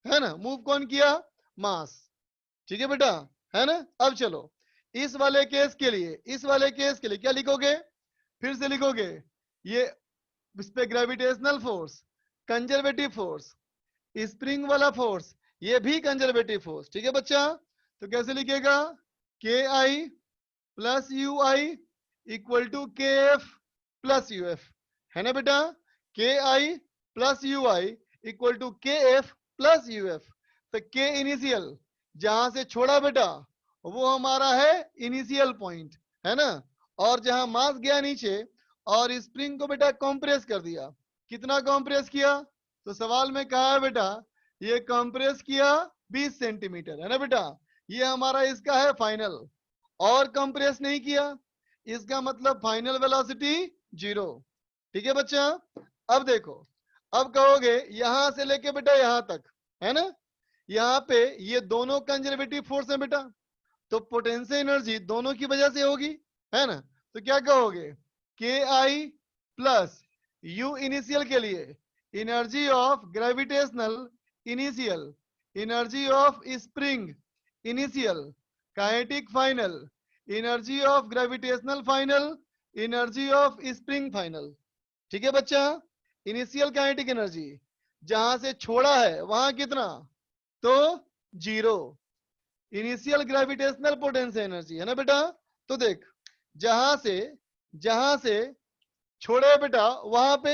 है ना, मूव कौन किया? मास। ठीक है बेटा, है ना? अब चलो इस वाले केस के लिए, इस वाले केस के लिए क्या लिखोगे? फिर से लिखोगे, ये इस पे gravitational force, conservative force, spring वाला फोर्स, ये भी कंजर्वेटिव फोर्स। ठीक है बच्चा? तो कैसे लिखेगा? K I plus U I equal to K F plus U F, है ना बेटा? K I plus U I equal to K F plus U F. तो के इनिशियल जहां से छोड़ा बेटा वो हमारा है इनिशियल पॉइंट, है ना? और जहां मास गया नीचे और स्प्रिंग को बेटा कंप्रेस कर दिया। कितना कंप्रेस किया? तो सवाल में कहा है बेटा ये कंप्रेस किया 20 सेंटीमीटर, है ना बेटा? ये हमारा इसका है फाइनल, और कंप्रेस नहीं किया, इसका मतलब फाइनल वेलोसिटी 0। ठीक है बच्चा? अब देखो, अब कहोगे यहां से लेके बेटा यहां तक, है ना, यहाँ पे ये दोनों कंजर्वेटिव फोर्स है बेटा, तो पोटेंशियल एनर्जी दोनों की वजह से होगी, है ना? तो क्या कहोगे? के आई प्लस यू इनिशियल के लिए energy of gravitational initial, energy of spring initial, kinetic final, energy of gravitational final, energy of spring final. ठीक है बच्चा? इनिशियल काइनेटिक एनर्जी जहां से छोड़ा है वहां कितना? तो 0। इनिशियल ग्रेविटेशनल पोटेंशियल एनर्जी, है ना बेटा? तो देख, जहां से छोड़े बेटा वहां पे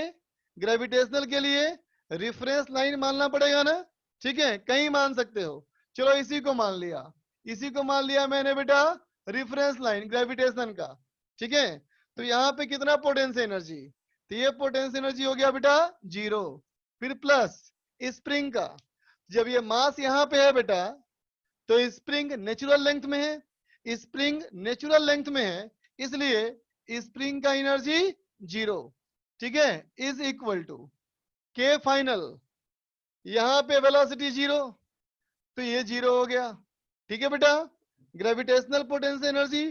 ग्रेविटेशनल के लिए रिफरेंस लाइन मानना पड़ेगा ना? ठीक है, कहीं मान सकते हो। चलो इसी को मान लिया, इसी को मान लिया मैंने बेटा रिफरेंस लाइन ग्रेविटेशन का। ठीक है, तो यहाँ पे कितना पोटेंशियल एनर्जी? तो ये पोटेंशियल एनर्जी हो गया बेटा 0। फिर प्लस स्प्रिंग का, जब ये मास यहाँ पे है बेटा तो स्प्रिंग नेचुरल लेंथ में है, स्प्रिंग नेचुरल लेंथ में है, इसलिए स्प्रिंग का एनर्जी 0। ठीक है, is equal to K final, यहाँ पे वेलोसिटी 0, तो ये 0 हो गया। ठीक है बेटा? Gravitational potential energy,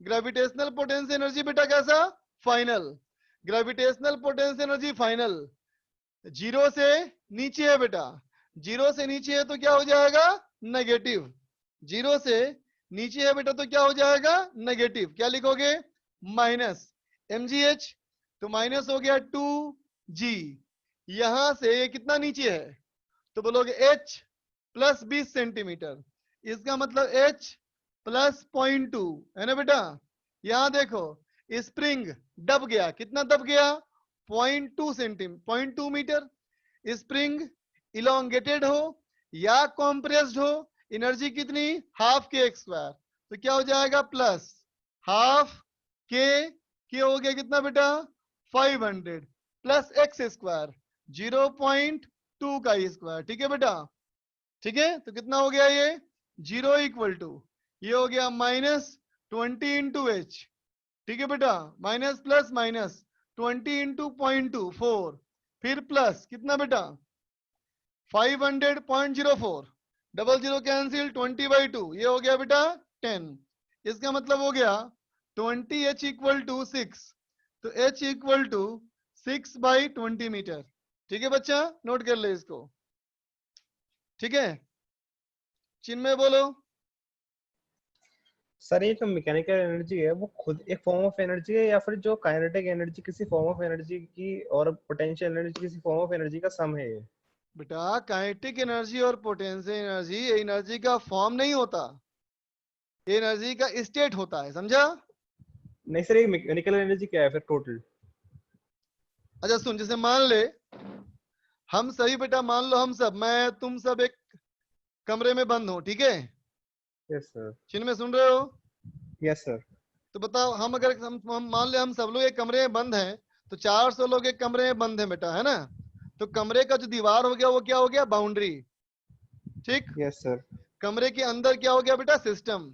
gravitational potential energy बेटा कैसा? Final. Gravitational potential energy final 0 से नीचे है बेटा, 0 से नीचे है तो क्या हो जाएगा? नेगेटिव। 0 से नीचे है बेटा तो क्या हो जाएगा? नेगेटिव। क्या लिखोगे? माइनस mgh, तो माइनस हो गया 2g। यहां से ये कितना नीचे है? तो बोलोगे h प्लस 20 सेंटीमीटर, इसका मतलब h प्लस 0.2, है ना बेटा? यहां देखो स्प्रिंग दब गया, कितना दब गया? 0.2 मीटर। स्प्रिंग इलोंगेटेड हो या कॉम्प्रेस्ड हो, एनर्जी कितनी? हाफ के एक्स स्क्वायर, तो क्या हो जाएगा? प्लस हाफ के हो गया कितना बेटा? 500 प्लस एक्स स्क्वायर 0.2 का स्क्वायर। ठीक है बेटा? ठीक है, तो कितना हो गया ये? 0 इक्वल टू ये हो गया -20 इंटू एच। ठीक है बेटा? माइनस प्लस माइनस 20 इंटू 0.2 4, फिर प्लस कितना बेटा? 500.04, डबल 0 कैंसिल, 20/2, ये हो गया बेटा 10। इसका मतलब हो गया 20h इक्वल टू 6, तो h इक्वल टू 6/20 मीटर। ठीक है बच्चा, नोट कर ले इसको। ठीक है, चिन्मय बोलो। सर ये जो मैकेनिकल एनर्जी है वो खुद एक फॉर्म ऑफ एनर्जी है या फिर जो काइनेटिक एनर्जी किसी फॉर्म ऑफ एनर्जी की और पोटेंशियल एनर्जी किसी फॉर्म ऑफ एनर्जी का सम है ये? बेटा काइनेटिक एनर्जी और पोटेंशियल एनर्जी एनर्जी का फॉर्म नहीं होता, एनर्जी का स्टेट होता है, समझा? नहीं सर, ये मैकेनिकल एनर्जी क्या है फिर टोटल? अच्छा सुन, जैसे मान ले हम सभी बेटा, मान लो हम सब, मैं तुम सब एक कमरे में बंद हो, ठीक है? Yes sir. चिन्ह में सुन रहे हो? Yes sir. तो बताओ, हम अगर हम मान ले हम सब लोग एक कमरे में बंद हैं, तो 400 लोग एक कमरे में बंद हैं बेटा, है ना? तो कमरे का जो दीवार हो गया वो क्या हो गया? बाउंड्री। ठीक? Yes sir. कमरे के अंदर क्या हो गया बेटा? सिस्टम।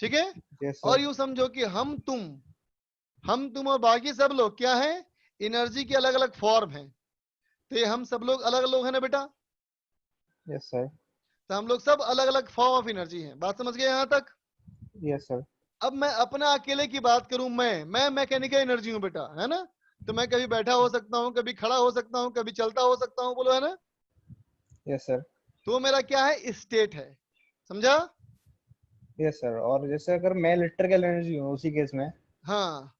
ठीक है? यस और सर। यूं समझो कि हम तुम और बाकी सब लोग क्या है? एनर्जी के अलग अलग फॉर्म हैं। तो ये हम सब लोग अलग अलग है ना बेटा? Yes sir. तो हम लोग सब अलग अलग फॉर्म ऑफ एनर्जी हैं। बात समझ गए यहाँ तक? Yes sir. अब मैं अपना अकेले की बात करूं, मैं मैकेनिकल एनर्जी हूं बेटा, है ना? तो मैं कभी बैठा हो सकता हूं, कभी खड़ा हो सकता हूं, कभी चलता हो सकता हूं, बोलो, है ना? Yes sir. तो मेरा क्या है? स्टेट है, समझा? Yes sir. और जैसे अगर मैं इलेक्ट्रिकल एनर्जी हूँ उसी केस में, हाँ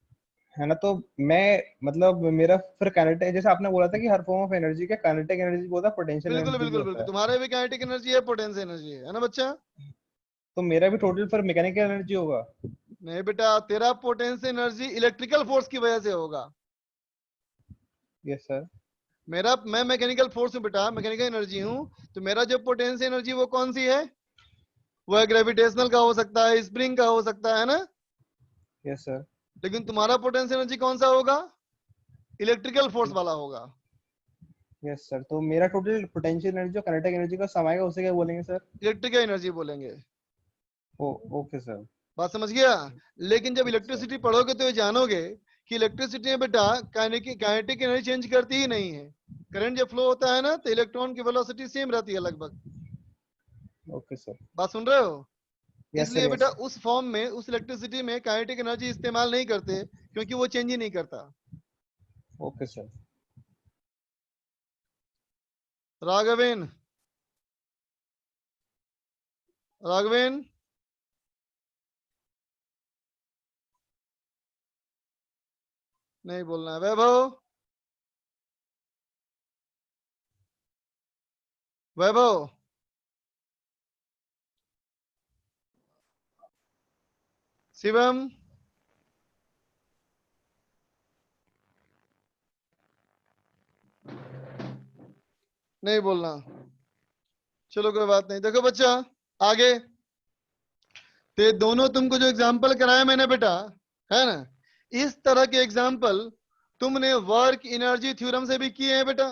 है ना, तो मैं मतलब मेरा फिर काइनेटिक, जैसे आपने बोला था कि हर फॉर्म ऑफ एनर्जी का काइनेटिक एनर्जी भी होता है, पोटेंशियल बिल्कुल एनर्जी भी बिल्कुल होता बिल्कुल, है, तुम्हारे भी काइनेटिक एनर्जी है, पोटेंशियल एनर्जी है ना बच्चा? तो मेरा भी टोटल फिर मैकेनिकल एनर्जी होगा? नहीं बेटा, तेरा पोटेंशियल एनर्जी इलेक्ट्रिकल फोर्स की वजह से होगा। Yes sir. मैं मैकेनिकल फोर्स हूँ बेटा, मैकेनिकल एनर्जी हूँ, तो मेरा जो पोटेंशियल एनर्जी वो कौन सी है? वो ग्रेविटेशनल का हो सकता है, स्प्रिंग का हो सकता है ना? Yes sir. लेकिन तुम्हारा पोटेंशियल एनर्जी कौन सा होगा? इलेक्ट्रिकल फोर्स वाला होगा। Yes sir. तो मेरा टोटल पोटेंशियल एनर्जी और काइनेटिक एनर्जी का सम आएगा, उसे क्या बोलेंगे सर? इलेक्ट्रिकल एनर्जी बोलेंगे। Okay sir. बात समझ गया? लेकिन जब सर इलेक्ट्रिसिटी पढ़ोगे तो ये जानोगे कि इलेक्ट्रिसिटी में बेटा काइनेटिक एनर्जी चेंज करती ही नहीं है। करंट जब फ्लो होता है ना, तो इलेक्ट्रॉन की वेलोसिटी सेम रहती है लगभग। Okay sir. बात सुन रहे हो? Yes sir. इसलिए बेटा यस उस फॉर्म में, उस इलेक्ट्रिसिटी में काइनेटिक एनर्जी इस्तेमाल नहीं करते, क्योंकि वो चेंज ही नहीं करता। Okay sir. राघवेन, राघवेन, नहीं बोलना है। वैभव, वैभव, शिवम, नहीं बोलना। चलो कोई बात नहीं। देखो बच्चा, आगे ते दोनों तुमको जो एग्जाम्पल कराया मैंने बेटा, है ना, इस तरह के एग्जाम्पल तुमने वर्क एनर्जी थ्योरम से भी किए हैं बेटा,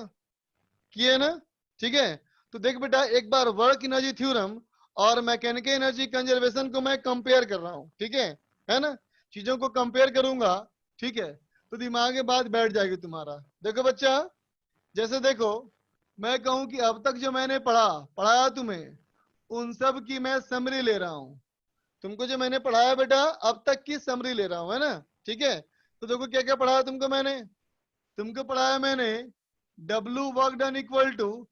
किए ना? ठीक है, तो देख बेटा, एक बार वर्क एनर्जी थ्योरम और मैकेनिकल एनर्जी कंजर्वेशन को मैं कंपेयर कर रहा हूँ, ठीक है ना? चीजों को कंपेयर करूंगा, ठीक है, तो दिमाग में बात बैठ जाएगी तुम्हारा। देखो बच्चा, जैसे देखो, मैं कहूं कि अब तक जो मैंने पढ़ाया तुम्हें, उन सब की मैं समरी ले रहा हूं। तुमको जो मैंने पढ़ाया बेटा, अब तक की समरी ले रहा हूं, है ना? ठीक है, तो देखो क्या क्या पढ़ाया तुमको मैंने। तुमको पढ़ाया मैंने W work done equal to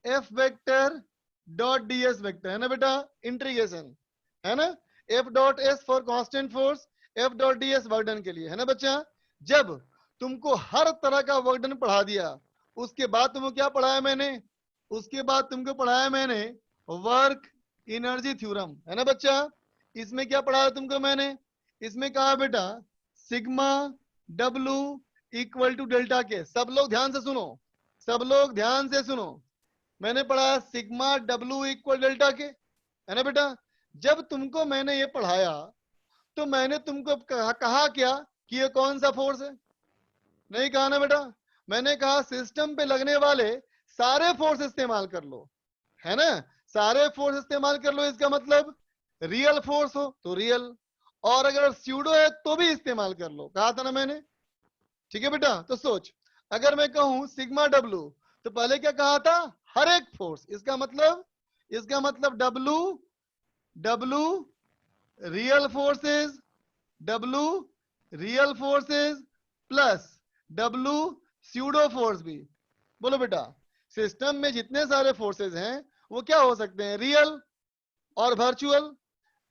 F vector dot ds vector, है ना बेटा? इंटीग्रेशन, है ना? F dot s for constant force, F dot ds work done के लिए, है ना बच्चा? जब तुमको हर तरह का वर्क डन पढ़ा दिया, उसके बाद तुमको क्या पढ़ाया मैंने? उसके बाद तुमको पढ़ाया मैंने वर्क एनर्जी थ्योरम, है ना बच्चा? इसमें क्या पढ़ाया तुमको मैंने? इसमें कहा बेटा sigma W equal to delta K. सब लोग ध्यान से सुनो, सब लोग ध्यान से सुनो। मैंने पढ़ा सिग्मा W इक्वल डेल्टा के, है ना बेटा? जब तुमको मैंने ये पढ़ाया, तो मैंने तुमको कहा क्या कि ये कौन सा फोर्स है? नहीं कहा ना बेटा? मैंने कहा सिस्टम पे लगने वाले सारे फोर्स इस्तेमाल कर लो, है ना? सारे फोर्स इस्तेमाल कर लो, इसका मतलब रियल फोर्स हो तो रियल, और अगर स्यूडो है तो भी इस्तेमाल कर लो, कहा था ना मैंने? ठीक है बेटा? तो सोच, अगर मैं कहूं सिग्मा W, तो पहले क्या कहा था? हर एक फोर्स। इसका मतलब W real forces, W real forces plus W pseudo force भी। बोलो बेटा, सिस्टम में जितने सारे फोर्सेस हैं वो क्या हो सकते हैं? रियल और वर्चुअल।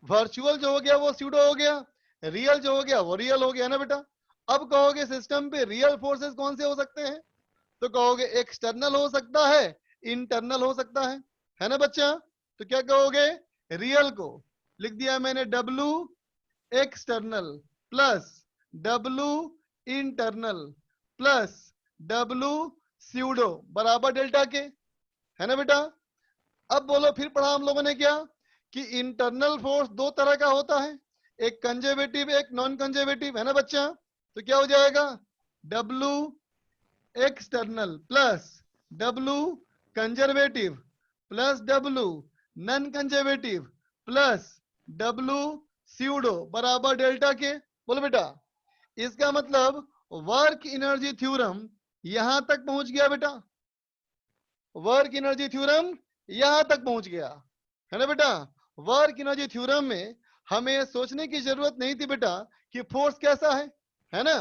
वर्चुअल जो हो गया वो स्यूडो हो गया, रियल जो हो गया वो रियल हो गया ना बेटा। अब कहोगे सिस्टम पे रियल फोर्सेस कौन से हो सकते हैं? तो कहोगे एक्सटर्नल हो सकता है, इंटरनल हो सकता है ना बच्चा? तो क्या कहोगे? रियल को लिख दिया मैंने W external plus W internal plus W pseudo बराबर डेल्टा के, है ना बेटा? अब बोलो, फिर पढ़ा हम लोगों ने क्या कि इंटरनल फोर्स दो तरह का होता है, एक कंजर्वेटिव एक नॉन कंजर्वेटिव, है ना बच्चा? तो क्या हो जाएगा? W external plus W conservative plus W non conservative plus W pseudo बराबर डेल्टा के। बोलो बेटा, इसका मतलब वर्क एनर्जी थ्योरम यहां तक पहुंच गया बेटा। वर्क एनर्जी थ्योरम यहां तक पहुंच गया, है ना बेटा? वर्क एनर्जी थ्योरम में हमें सोचने की जरूरत नहीं थी बेटा कि फोर्स कैसा है ना?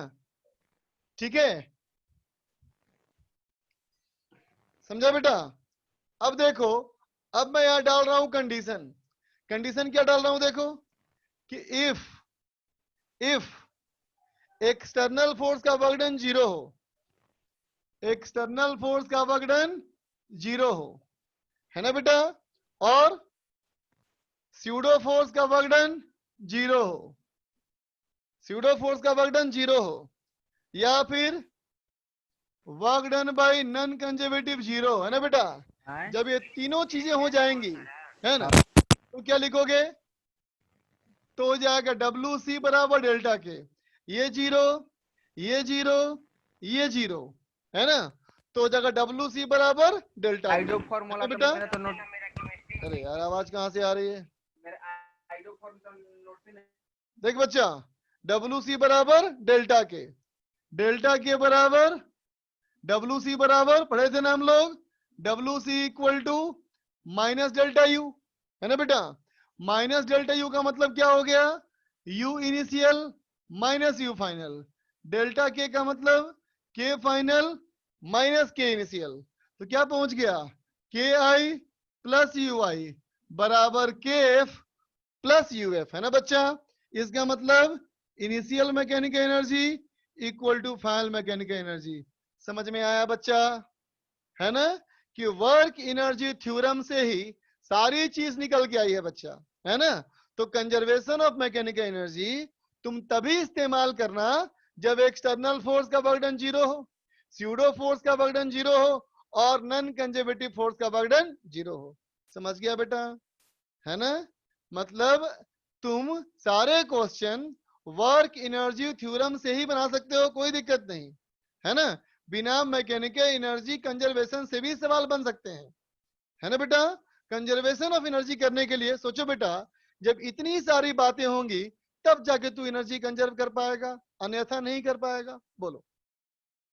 ठीक है, समझा बेटा? अब देखो, अब मैं यहां डाल रहा हूं कंडीशन। कंडीशन क्या डाल रहा हूं? देखो कि इफ एक्सटर्नल फोर्स का वर्कडन 0 हो, एक्सटर्नल फोर्स का वर्कडन 0 हो, है ना बेटा? और स्यूडो फोर्स का वर्कडन 0 हो, स्यूडो फोर्स का वर्कडन 0 हो, या फिर work done bye non conservative 0, है ना बेटा? जब ये तीनों चीजें हो जाएंगी, है ना, तो क्या लिखोगे? तो हो जाएगा WC बराबर डेल्टा के, ये 0 ये 0 ये 0, है ना? तो हो जाएगा WC बराबर डेल्टा के। आइडो फॉर्मूला बेटा मैंने तो नोट। अरे यार, आवाज कहाँ से आ रही है? देख बच्चा, WC बराबर डेल्टा के बराबर WC बराबर पढ़े थे ना हम लोग, WC equal to minus delta U, है ना बेटा? माइनस डेल्टा U का मतलब क्या हो गया? U initial minus U final. Delta K का मतलब K final minus K initial. तो क्या पहुंच गया? KI प्लस UI बराबर KF प्लस UF, है ना बच्चा? इसका मतलब initial mechanical energy equal to final mechanical energy. समझ में आया बच्चा? है ना कि वर्क एनर्जी थ्योरम से ही सारी चीज निकल के आई है बच्चा, है ना? तो कंजर्वेशन ऑफ मैकेनिकल एनर्जी तुम तभी इस्तेमाल करना जब एक्सटर्नल फोर्स का वर्कडन 0 हो, स्यूडो फोर्स का वर्कडन 0 हो और नॉन कंजर्वेटिव फोर्स का वर्कडन 0 हो। समझ गया बेटा? है ना? मतलब तुम सारे क्वेश्चन वर्क एनर्जी थ्योरम से ही बना सकते हो, कोई दिक्कत नहीं, है ना? बिना मैकेनिकल एनर्जी कंजर्वेशन से भी सवाल बन सकते हैं, है ना बेटा? कंजर्वेशन ऑफ एनर्जी करने के लिए सोचो बेटा, जब इतनी सारी बातें होंगी तब जाके तू एनर्जी कंजर्व कर पाएगा, अन्यथा नहीं कर पाएगा। बोलो,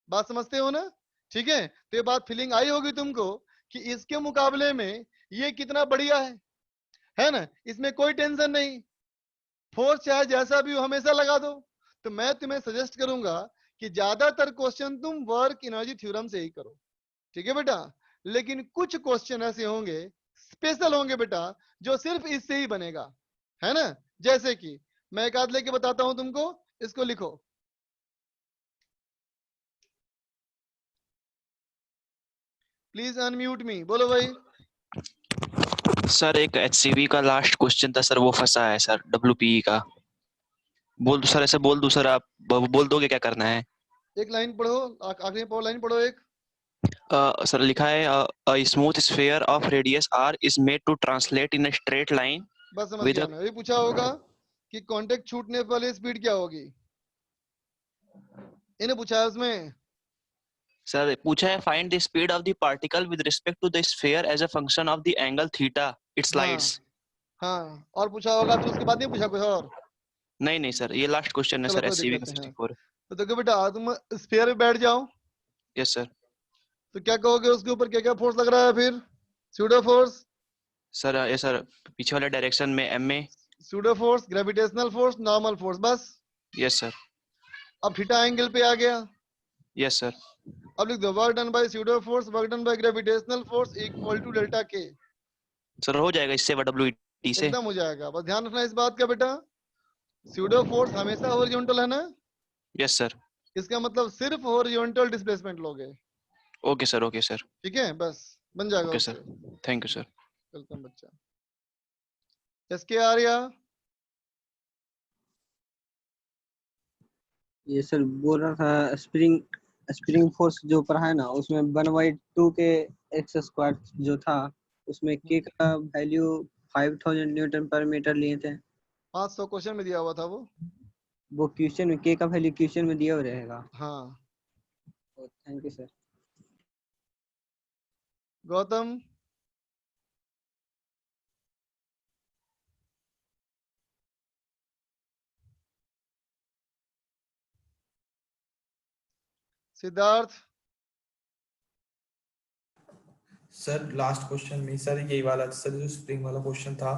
बात समझते हो ना? ठीक है, तो ये बात फीलिंग आई होगी तुमको कि इसके मुकाबले में ये कितना बढ़िया है ना? इसमें कोई टेंशन नहीं, फोर्स चाहे जैसा भी हो हमेशा लगा दो। तो मैं तुम्हें सजेस्ट करूंगा कि ज्यादातर क्वेश्चन तुम वर्क एनर्जी थ्योरम से ही करो, ठीक है बेटा? लेकिन कुछ क्वेश्चन ऐसे होंगे, स्पेशल होंगे बेटा, जो सिर्फ इससे ही बनेगा, है ना? जैसे कि मैं एक आध लेके बताता हूं तुमको, इसको लिखो। प्लीज अनम्यूट मी। बोलो भाई। सर एक HCV का लास्ट क्वेश्चन था सर, वो फंसा है सर WPE का। बोल दो सर, ऐसे बोल दो सर, आप बोल दोगे क्या करना है? एक लाइन पढ़ो, आखिरी पढ़ो, लाइन पढ़ो एक। सर लिखा है a smooth sphere of radius r is made to translate in a straight line बस समझ with गया a मैं। ये पूछा होगा कि कांटेक्ट छूटने वाली स्पीड क्या होगी, इन्हें पूछा है उसमें। सर पूछा है find the speed of the particle with respect to the sphere as a function of the angle theta it slides। हाँ, और पूछा होगा फिर उसके बाद नहीं पूछा कुछ और? नहीं सर, ये लास्ट क्वेश्चन है चलो सर कोई HCV दिक्कत का नहीं है। 64। तो देखो बेटा, तुम स्फीयर में बैठ जाओ। Yes sir. तो क्या कहोगे उसके ऊपर क्या क्या फोर्स लग रहा है? फिर स्यूडो फोर्स सर ये सर पीछे वाले डायरेक्शन में MA। Pseudo force, gravitational force, normal force, बस। Yes sir. अब थीटा एंगल पे आ गया। Yes sir. अब लिख दो work done by pseudo force, work done by gravitational force equal to delta K. Sir हो जाएगा इससे WT से? एकदम हो जाएगा, बस ध्यान रखना इस बात का बेटा, स्यूडो फोर्स हमेशा हॉरिजॉन्टल है ना? Yes sir. इसका मतलब सिर्फ हॉरिजॉन्टल डिस्प्लेसमेंट लोगे। Okay sir, okay sir. ठीक है, बस बन जाएगा। Okay sir, thank you sir. Welcome बच्चा। एसके आर्या। ये सर बोल रहा था स्प्रिंग फोर्स जो पढ़ा है ना, उसमें 1/2 के एक्स स्क्वायर जो था, उसमें के का वैल्यू 5000 न्यूटन पर मीटर लिए थे। 500 क्वेश्चन में दिया हुआ था वो क्वेश्चन में के का वैल्यू क्वेश्चन में दिया हुआ रहेगा। हाँ। Thank you sir. Gautam. Siddharth. Sir last question में सर यही वाला सर, जो स्प्रिंग वाला क्वेश्चन था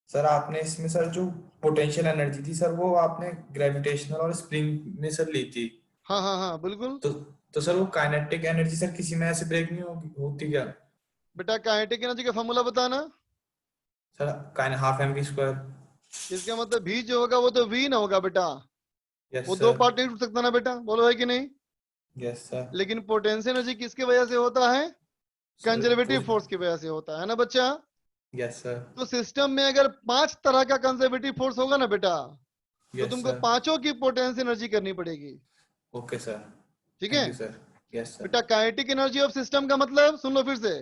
सर, आपने इसमें सर जो पोटेंशियल एनर्जी थी सर, वो आपने ग्रेविटेशनल और स्प्रिंग में सर ली थी। हाँ हाँ हाँ बिल्कुल। तो सर वो काइनेटिक एनर्जी सर किसी में ऐसे ब्रेक नहीं होती क्या? बेटा काइनेटिक एनर्जी का फॉर्मूला बताना। Sir half mv²। इसका मतलब भी जो होगा वो तो v ना होगा बेटा। यस वो सर। दो पार्ट नहीं टूट सकता ना बेटा, बोलो है कि नहीं? Yes sir. लेकिन पोटेंशियल एनर्जी किसकी वजह से होता है? कंजर्वेटिव फोर्स की वजह से होता है ना बच्चा? Yes sir. तो सिस्टम में अगर 5 तरह का कंजर्वेटिव फोर्स होगा ना बेटा, तो यस तुमको सर। पांचों की पोटेंशियल एनर्जी करनी पड़ेगी। Okay sir. ठीक है thank you sir. Yes sir. बेटा काइनेटिक एनर्जी ऑफ सिस्टम का मतलब सुन लो फिर से।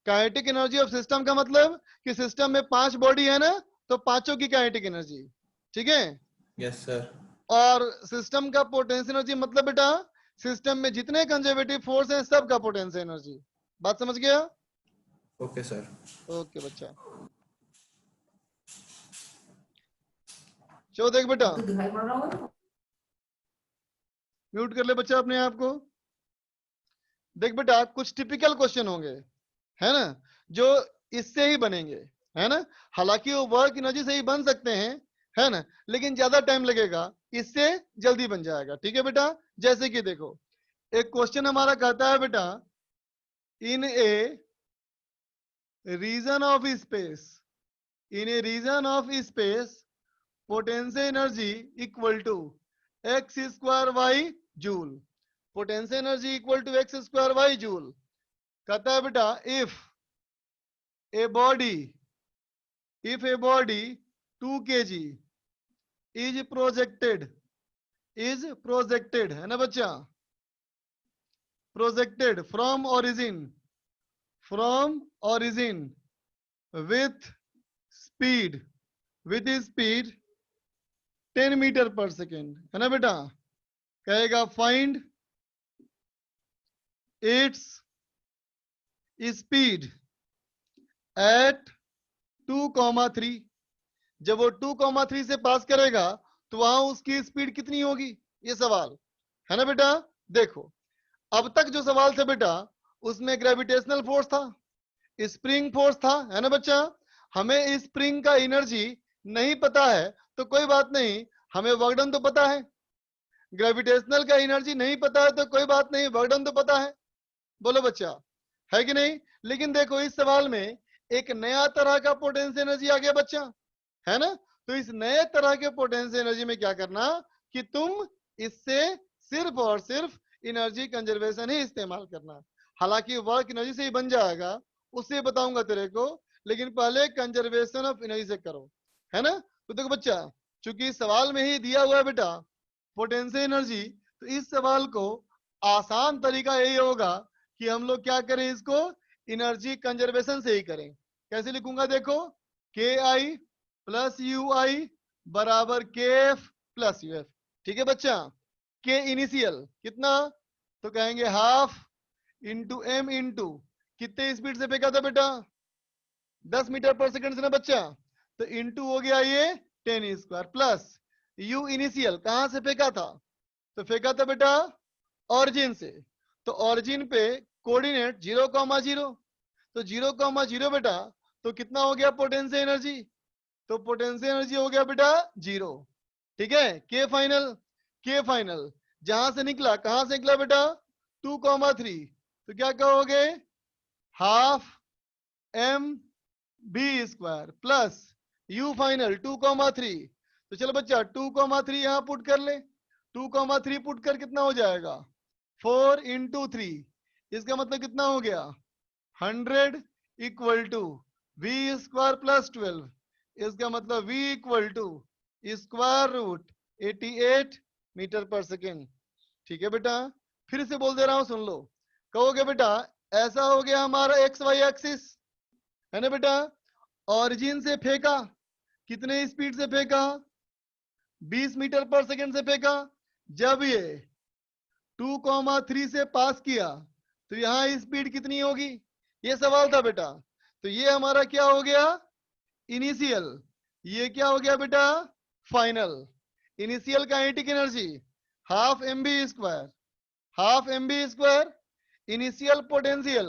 काइनेटिक एनर्जी ऑफ सिस्टम का मतलब कि सिस्टम में 5 बॉडी है ना, तो पांचों की काइनेटिक एनर्जी। ठीक है। Yes sir. और सिस्टम का पोटेंशियल एनर्जी मतलब बेटा सिस्टम में जितने कंजर्वेटिव फोर्स हैं सबका पोटेंशियल एनर्जी। बात समझ गया? Okay sir. ओके बच्चा। चलो देख बेटा, म्यूट कर ले बच्चा अपने आप को। देख बेटा कुछ टिपिकल क्वेश्चन होंगे, है ना, जो इससे ही बनेंगे, है ना। हालांकि वो वर्क एनर्जी से ही बन सकते हैं, है ना, लेकिन ज्यादा टाइम लगेगा, इससे जल्दी बन जाएगा। ठीक है बेटा। जैसे कि देखो एक क्वेश्चन हमारा कहता है बेटा, in a region of space, in a region of space potential energy equal to x² y joule. Potential energy equal to x² y joule. कहता है बेटा if a body 2 kg is projected है ना बच्चा, projected from origin with speed 10 metre per second, है ना बेटा। कहेगा फाइंड इट्स स्पीड एट 2,3। जब वो 2,3 से पास करेगा तो वहां उसकी स्पीड कितनी होगी, ये सवाल है ना बेटा। देखो अब तक जो सवाल था बेटा उसमें ग्रेविटेशनल फोर्स था, स्प्रिंग फोर्स था, है ना बच्चा। हमें स्प्रिंग का एनर्जी नहीं पता है तो कोई बात नहीं, हमें वर्क डन तो पता है। ग्रेविटेशनल का एनर्जी नहीं पता है तो कोई बात नहीं, वर्क डन तो पता है। बोलो बच्चा, है कि नहीं। लेकिन देखो इस सवाल में एक नया तरह का पोटेंशियल एनर्जी आ गया बच्चा, है ना। तो इस नए तरह के पोटेंशियल एनर्जी में क्या करना कि तुम इससे सिर्फ और सिर्फ एनर्जी कंजर्वेशन ही इस्तेमाल करना। हालांकि वर्क एनर्जी से ही बन जाएगा, उससे बताऊंगा तेरे को, लेकिन पहले कंजर्वेशन ऑफ एनर्जी से करो, है ना। तो देखो बच्चा चूंकि इस सवाल में ही दिया हुआ है बेटा पोटेंशियल एनर्जी, तो इस सवाल को आसान तरीका यही होगा कि हम लोग क्या करें, इसको एनर्जी कंजर्वेशन से ही करें। कैसे लिखूंगा देखो, के आई प्लस यू आई बराबर के एफ प्लस यू एफ। ठीक है बच्चा। के इनिशियल कितना, तो कहेंगे हाफ इंटू एम इंटू कितने स्पीड से फेंका था बेटा 10 मीटर पर सेकंड से ना बच्चा, तो इंटू हो गया ये 10² प्लस यू इनिशियल कहां से फेंका था, तो फेंका था बेटा ऑरिजिन से। तो ऑरिजिन पे कोऑर्डिनेट 0,0, तो 0,0 बेटा, तो कितना हो गया पोटेंशियल एनर्जी, तो पोटेंशियल एनर्जी हो गया बेटा 0। ठीक है। के फाइनल जहां से निकला, कहां से निकला बेटा 2,3, तो क्या कहोगे, half M B square plus you final 2,3। तो चलो बच्चा 2,3 यहां पुट कर ले, 2,3 पुट कर कितना हो जाएगा, 4 इंटू 3, इसका मतलब कितना हो गया, 100 equal to v square plus 12, इसका मतलब v equal to square root 88 metre per second. ठीक है बेटा, फिर से बोल दे रहा हूं, सुन लो। कहोगे बेटा ऐसा हो गया हमारा एक्स वाई एक्सिस, है ना बेटा, ऑरिजिन से फेंका, कितने स्पीड से फेंका, 20 मीटर पर सेकेंड से फेंका। जब ये 2,3 से पास किया तो यहाँ स्पीड कितनी होगी, ये सवाल था बेटा। तो ये हमारा क्या हो गया, इनिशियल, ये क्या हो गया बेटा, final. Initial kinetic energy half M B square, half M B square. Initial potential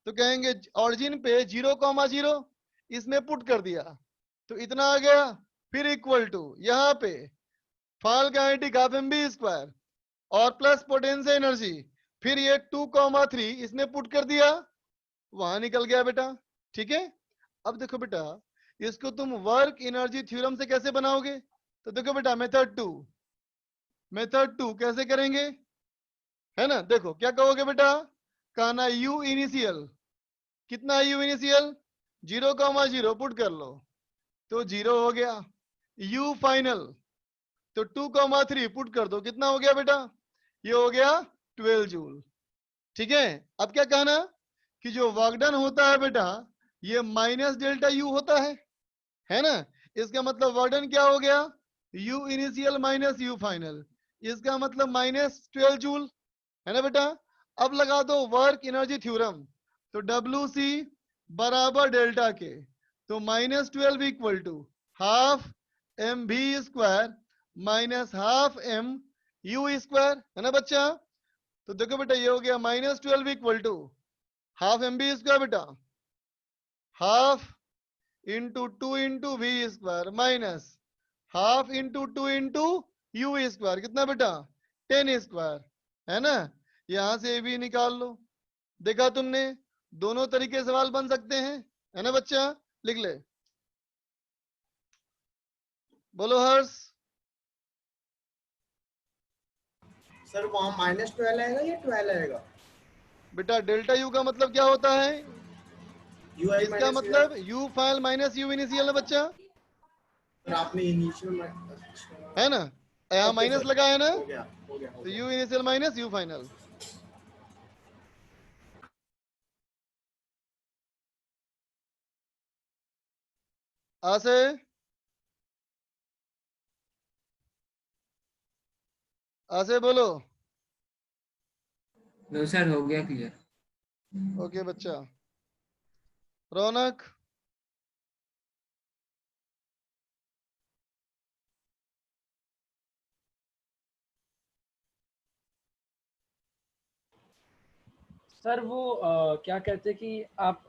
तो कहेंगे ऑरिजिन पे 0,0 इसमें पुट कर दिया तो इतना आ गया, फिर इक्वल टू यहाँ पे final kinetic half M B square और प्लस पोटेंशियल एनर्जी, फिर ये 2,3 इसमें पुट कर दिया, वहां निकल गया बेटा। ठीक है, अब देखो बेटा इसको तुम वर्क एनर्जी थ्योरम से कैसे बनाओगे, तो देखो बेटा मेथड टू कैसे करेंगे, है ना। देखो क्या कहोगे बेटा, कहना u इनिशियल, कितना u इनिशियल 0,0 पुट कर लो तो 0 हो गया, u फाइनल तो 2,3 पुट कर दो, कितना हो गया बेटा, ये हो गया 12 जूल। ठीक है, अब क्या कहना कि जो वर्क डन होता है बेटा ये माइनस डेल्टा u होता है ना। इसका मतलब वर्क डन क्या हो गया, u initial minus u final, इसका मतलब माइनस 12 जूल, है ना बेटा। अब लगा दो वर्क एनर्जी थ्योरम, तो WC बराबर डेल्टा के, तो -12 equal to half m v square minus half m u square, है ना बच्चा। तो देखो बेटा ये हो गया -12 equal to half M B square बेटा, half into 2 into V square minus half into 2 into U square, कितना बेटा 10 स्क्वायर, है ना। यहां से भी निकाल लो, देखा तुमने, दोनों तरीके सवाल बन सकते हैं, है ना बच्चा, लिख ले, बोलो हर्ष। सर वहाँ -12 आएगा या 12 आएगा? बेटा डेल्टा यू का मतलब क्या होता है, UI इसका माइनस मतलब you final minus you initial ना बच्चा, सर आपने इनिशियल है ना, यहाँ माइनस लगा है ना, हो गया तो you initial minus you final. आसे आसे बोलो। नो सर हो गया क्लियर। ओके बच्चा, रौनक सर वो क्या कहते हैं कि आप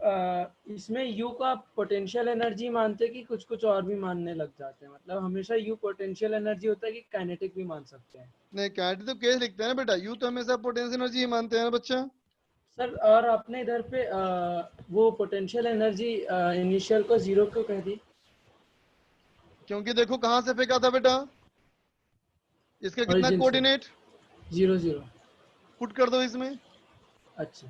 इसमें यू का पोटेंशियल एनर्जी मानते हैं कि कुछ कुछ और भी मानने लग जाते हैं, मतलब हमेशा यू पोटेंशियल एनर्जी होता है कि काइनेटिक भी मान सकते हैं? नहीं, काइनेटिक तो केस लिखते हैं ना बेटा, यू तो हमेशा पोटेंशियल एनर्जी ही मानते हैं ना बच्चा। सर और आपने इधर पे वो पोटेंशियल एनर्जी इनिशियल को 0 क्यों कह दी? क्योंकि देखो कहां से फेंका था बेटा, इसका कितना Origin से। कोऑर्डिनेट 0 0। पुट कर दो इसमें, अच्छा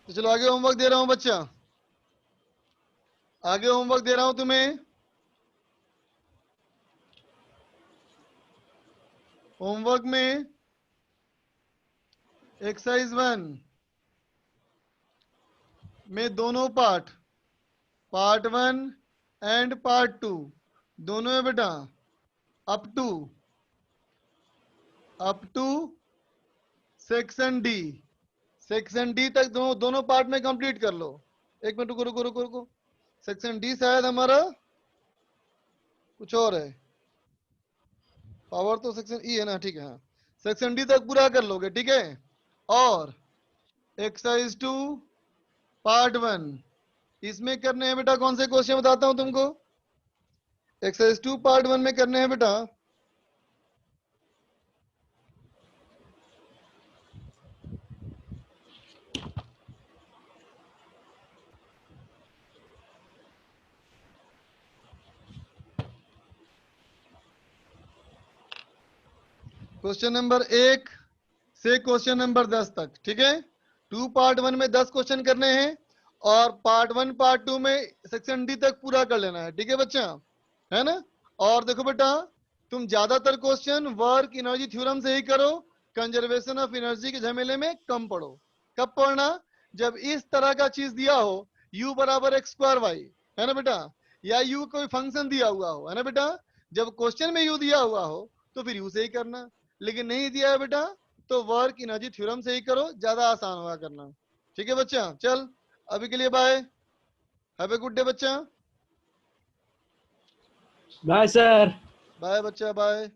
तो चलो आगे होमवर्क दे रहा हूं बच्चा, आगे होमवर्क दे रहा हूं तुम्हें। होमवर्क में एक्सरसाइज 1 में दोनों पार्ट 1 एंड पार्ट 2 दोनों है बेटा, अप टू सेक्शन डी तक दोनों पार्ट में कंप्लीट कर लो। एक मिनट रुको रुको रुको रुको, सेक्शन डी शायद हमारा कुछ और है, पावर तो सेक्शन ई है ना, ठीक है हाँ, सेक्शन डी तक पूरा कर लोगे, ठीक है। और एक्सरसाइज 2 पार्ट 1 इसमें करने हैं बेटा कौन से क्वेश्चन बताता हूं तुमको। एक्सरसाइज 2 पार्ट 1 में करने हैं बेटा क्वेश्चन नंबर 1 से क्वेश्चन नंबर 10 तक, ठीक है। 2 पार्ट 1 में 10 क्वेश्चन करने हैं और पार्ट 1 पार्ट 2 में सेक्शन डी तक पूरा कर लेना है, ठीक है बच्चा, है ना। और देखो बेटा तुम ज्यादातर क्वेश्चन वर्क एनर्जी थ्योरम से ही करो, कंजर्वेशन ऑफ एनर्जी के झमेले में कम पढ़ो। कब पढ़ना? जब इस तरह का चीज दिया हो u बराबर एक्स स्क्वायर वाई, है ना बेटा, या u कोई फंक्शन दिया हुआ हो, है ना बेटा। जब क्वेश्चन में u दिया हुआ हो तो फिर u से ही करना, लेकिन नहीं दिया है बेटा तो वर्क एनर्जी थ्योरम से ही करो, ज्यादा आसान होगा करना, ठीक है बच्चा। चल अभी के लिए bye, have a good day बच्चा। Bye sir. बाय बच्चा, बाय।